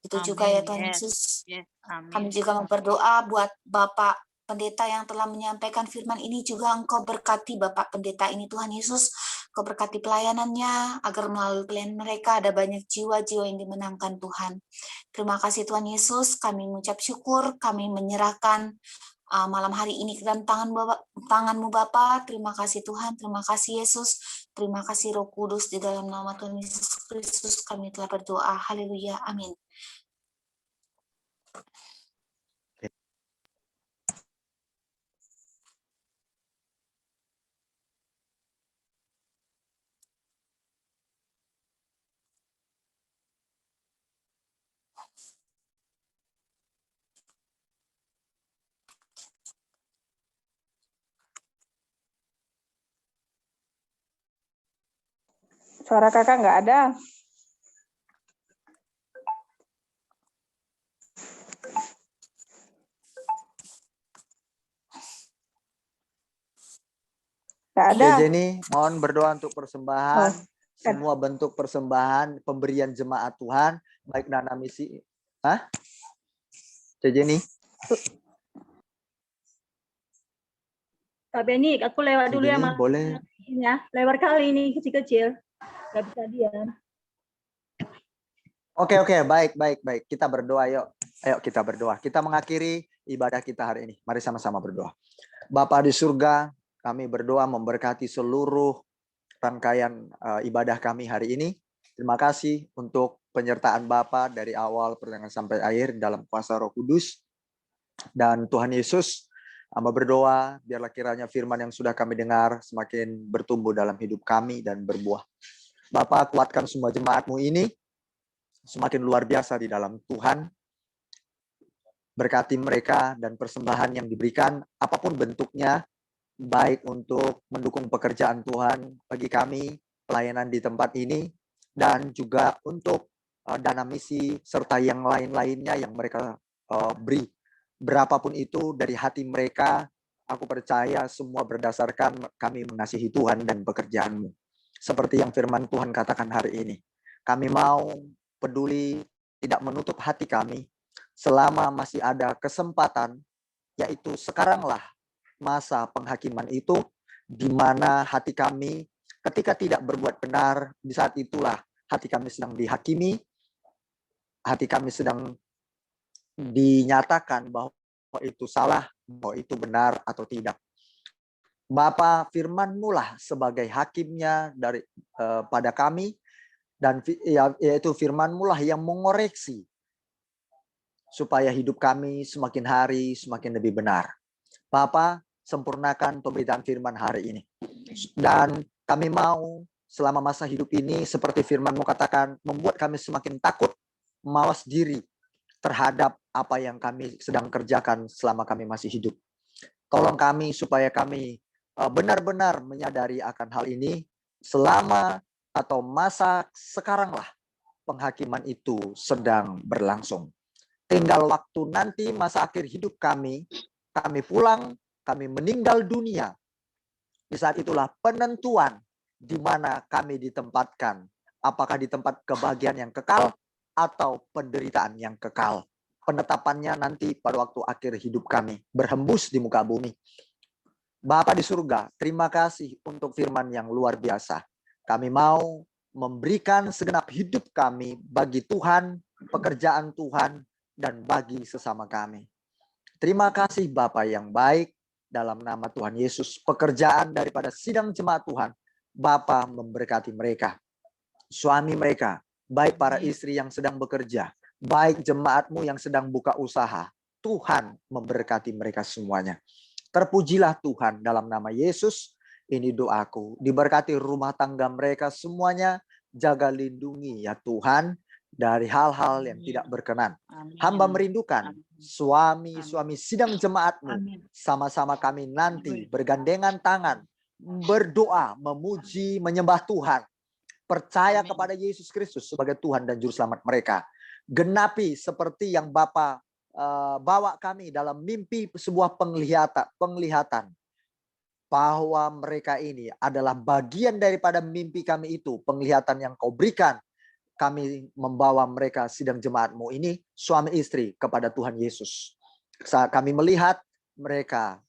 Itu juga ya Tuhan Yesus. Kami juga berdoa buat Bapak Pendeta yang telah menyampaikan firman ini, juga Engkau berkati Bapak Pendeta ini Tuhan Yesus. Engkau berkati pelayanannya, agar melalui pelayanan mereka ada banyak jiwa-jiwa yang dimenangkan Tuhan. Terima kasih Tuhan Yesus, kami mengucap syukur, kami menyerahkan malam hari ini ke dalam tangan-Mu Bapa. Terima kasih Tuhan, terima kasih Yesus, terima kasih Roh Kudus, di dalam nama Tuhan Yesus Kristus kami telah berdoa. Haleluya, amin. Suara kakak nggak ada. Nggak ada. Oke, Jenny, mohon berdoa untuk persembahan. Semua bentuk persembahan, pemberian jemaat Tuhan, baik dana misi. Hah? Cik Jenny? Kak Beni, aku lewat dulu ya, Mas. Boleh. Ya, lewat kali ini kecil-kecil. Nggak bisa diam. Oke, baik. Kita berdoa, yuk. Ayo kita berdoa. Kita mengakhiri ibadah kita hari ini. Mari sama-sama berdoa. Bapa di surga, kami berdoa memberkati seluruh rangkaian ibadah kami hari ini. Terima kasih untuk penyertaan Bapak dari awal pertengahan sampai akhir dalam kuasa Roh Kudus. Dan Tuhan Yesus, hamba berdoa biarlah kiranya firman yang sudah kami dengar semakin bertumbuh dalam hidup kami dan berbuah. Bapak, kuatkan semua jemaat-Mu ini semakin luar biasa di dalam Tuhan. Berkati mereka dan persembahan yang diberikan apapun bentuknya, baik untuk mendukung pekerjaan Tuhan bagi kami, pelayanan di tempat ini, dan juga untuk dana misi serta yang lain-lainnya yang mereka beri. Berapapun itu dari hati mereka, aku percaya semua berdasarkan kami mengasihi Tuhan dan pekerjaan-Mu. Seperti yang firman Tuhan katakan hari ini. Kami mau peduli, tidak menutup hati kami, selama masih ada kesempatan, yaitu sekaranglah masa penghakiman itu, di mana hati kami ketika tidak berbuat benar, di saat itulah hati kami sedang dihakimi, hati kami sedang dinyatakan bahwa itu salah, bahwa itu benar atau tidak. Bapa, firman-Mu lah sebagai hakimnya pada kami, dan yaitu firman-Mu lah yang mengoreksi supaya hidup kami semakin hari semakin lebih benar. Bapa, sempurnakan pemberitaan firman hari ini. Dan kami mau selama masa hidup ini seperti firman-Mu katakan, membuat kami semakin takut, mawas diri terhadap apa yang kami sedang kerjakan selama kami masih hidup. Tolong kami supaya kami benar-benar menyadari akan hal ini selama atau masa sekaranglah penghakiman itu sedang berlangsung. Tinggal waktu nanti masa akhir hidup kami pulang, kami meninggal dunia. Di saat itulah penentuan di mana kami ditempatkan. Apakah di tempat kebahagiaan yang kekal atau penderitaan yang kekal. Penetapannya nanti pada waktu akhir hidup kami berhembus di muka bumi. Bapa di surga, terima kasih untuk firman yang luar biasa. Kami mau memberikan segenap hidup kami bagi Tuhan, pekerjaan Tuhan, dan bagi sesama kami. Terima kasih Bapa yang baik, dalam nama Tuhan Yesus. Pekerjaan daripada sidang jemaat Tuhan, Bapa memberkati mereka. Suami mereka, baik para istri yang sedang bekerja, baik jemaat-Mu yang sedang buka usaha, Tuhan memberkati mereka semuanya. Terpujilah Tuhan dalam nama Yesus. Ini doaku. Diberkati rumah tangga mereka semuanya. Jaga lindungi ya Tuhan dari hal-hal yang tidak berkenan. Hamba merindukan suami-suami sidang jemaat-Mu. Sama-sama kami nanti bergandengan tangan, berdoa, memuji, menyembah Tuhan. Percaya kepada Yesus Kristus sebagai Tuhan dan Juru Selamat mereka. Genapi seperti yang Bapa bawa kami dalam mimpi sebuah penglihatan. Bahwa mereka ini adalah bagian daripada mimpi kami itu. Penglihatan yang Kau berikan. Kami membawa mereka sidang jemaat-Mu ini, suami istri, kepada Tuhan Yesus. Saat kami melihat mereka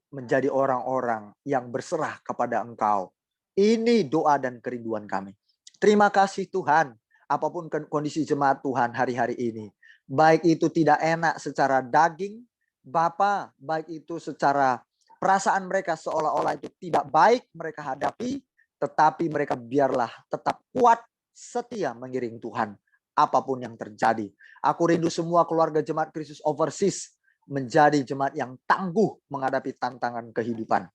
menjadi orang-orang yang berserah kepada Engkau. Ini doa dan kerinduan kami. Terima kasih Tuhan. Apapun kondisi jemaat Tuhan hari-hari ini. Baik itu tidak enak secara daging. Bapa, baik itu secara perasaan mereka seolah-olah itu tidak baik mereka hadapi. Tetapi mereka biarlah tetap kuat, setia mengiring Tuhan. Apapun yang terjadi. Aku rindu semua keluarga jemaat Kristus Overseas menjadi jemaat yang tangguh menghadapi tantangan kehidupan.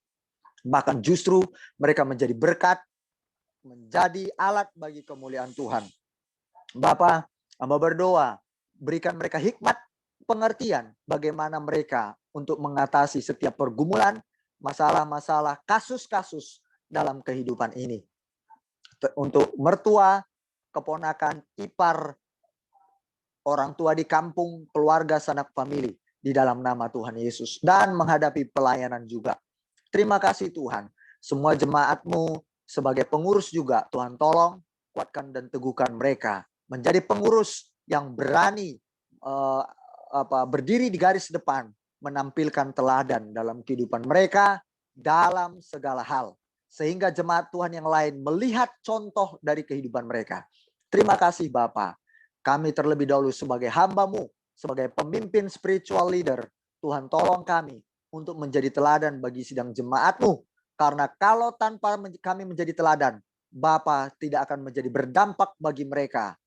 Bahkan justru mereka menjadi berkat, menjadi alat bagi kemuliaan Tuhan. Bapa, hamba berdoa, berikan mereka hikmat, pengertian bagaimana mereka untuk mengatasi setiap pergumulan, masalah-masalah, kasus-kasus dalam kehidupan ini. Untuk mertua, keponakan, ipar, orang tua di kampung, keluarga, sanak famili, di dalam nama Tuhan Yesus. Dan menghadapi pelayanan juga. Terima kasih Tuhan. Semua jemaat-Mu sebagai pengurus juga, Tuhan tolong kuatkan dan teguhkan mereka. Menjadi pengurus yang berani berdiri di garis depan. Menampilkan teladan dalam kehidupan mereka dalam segala hal. Sehingga jemaat Tuhan yang lain melihat contoh dari kehidupan mereka. Terima kasih Bapa. Kami terlebih dahulu sebagai hamba-Mu, sebagai pemimpin spiritual leader. Tuhan tolong kami untuk menjadi teladan bagi sidang jemaat-Mu. Karena kalau tanpa kami menjadi teladan, Bapa tidak akan menjadi berdampak bagi mereka.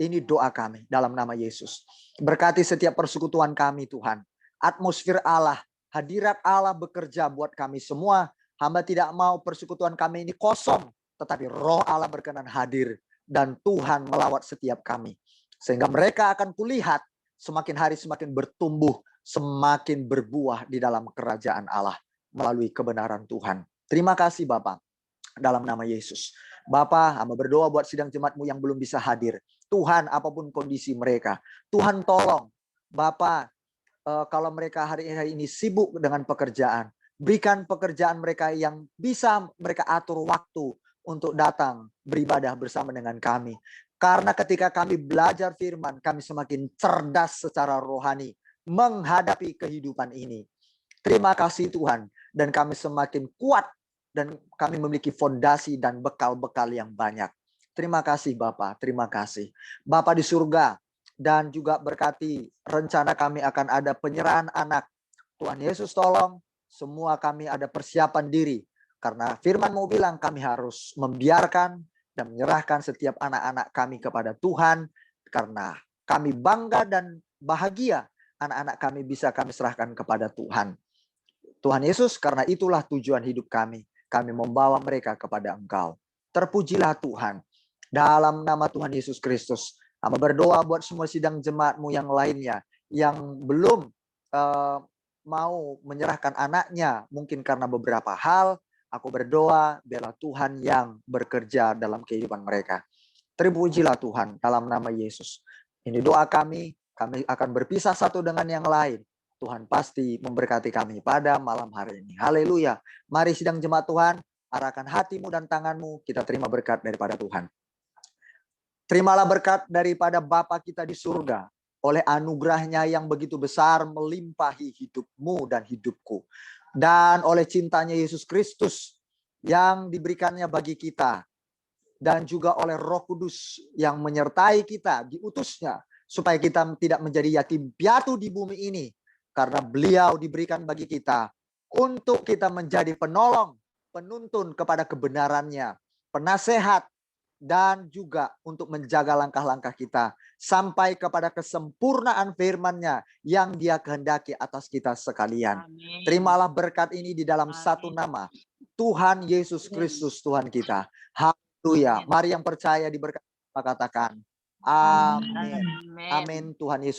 Ini doa kami dalam nama Yesus. Berkati setiap persekutuan kami Tuhan. Atmosfer Allah, hadirat Allah bekerja buat kami semua. Hamba tidak mau persekutuan kami ini kosong. Tetapi roh Allah berkenan hadir. Dan Tuhan melawat setiap kami. Sehingga mereka akan kulihat semakin hari semakin bertumbuh. Semakin berbuah di dalam kerajaan Allah. Melalui kebenaran Tuhan. Terima kasih Bapak. Dalam nama Yesus. Bapak, hamba berdoa buat sidang jemaat-Mu yang belum bisa hadir. Tuhan, apapun kondisi mereka. Tuhan tolong. Bapak, kalau mereka hari ini sibuk dengan pekerjaan. Berikan pekerjaan mereka yang bisa mereka atur waktu untuk datang beribadah bersama dengan kami. Karena ketika kami belajar firman, kami semakin cerdas secara rohani menghadapi kehidupan ini. Terima kasih Tuhan. Dan kami semakin kuat. Dan kami memiliki fondasi dan bekal-bekal yang banyak. Terima kasih Bapak, terima kasih. Bapak di surga dan juga berkati rencana kami akan ada penyerahan anak. Tuhan Yesus tolong, semua kami ada persiapan diri. Karena firman-Mu bilang kami harus membiarkan dan menyerahkan setiap anak-anak kami kepada Tuhan. Karena kami bangga dan bahagia anak-anak kami bisa kami serahkan kepada Tuhan. Tuhan Yesus, karena itulah tujuan hidup kami. Kami membawa mereka kepada Engkau. Terpujilah Tuhan. Dalam nama Tuhan Yesus Kristus. Hamba berdoa buat semua sidang jemaat-Mu yang lainnya. Yang belum mau menyerahkan anaknya. Mungkin karena beberapa hal. Aku berdoa biarlah Tuhan yang bekerja dalam kehidupan mereka. Terpujilah Tuhan dalam nama Yesus. Ini doa kami. Kami akan berpisah satu dengan yang lain. Tuhan pasti memberkati kami pada malam hari ini. Haleluya. Mari sidang jemaat Tuhan, arahkan hatimu dan tanganmu, kita terima berkat daripada Tuhan. Terimalah berkat daripada Bapa kita di surga, oleh anugerahnya yang begitu besar melimpahi hidupmu dan hidupku. Dan oleh cintanya Yesus Kristus yang diberikannya bagi kita. Dan juga oleh Roh Kudus yang menyertai kita, diutusnya, supaya kita tidak menjadi yatim piatu di bumi ini. Karena beliau diberikan bagi kita untuk kita menjadi penolong, penuntun kepada kebenarannya, penasehat, dan juga untuk menjaga langkah-langkah kita sampai kepada kesempurnaan firman-Nya yang Dia kehendaki atas kita sekalian. Amin. Terimalah berkat ini di dalam Amin. satu nama, Tuhan Yesus Kristus Tuhan kita. Haleluya. Mari yang percaya diberkati katakan amin. Amin. Amin Tuhan Yesus.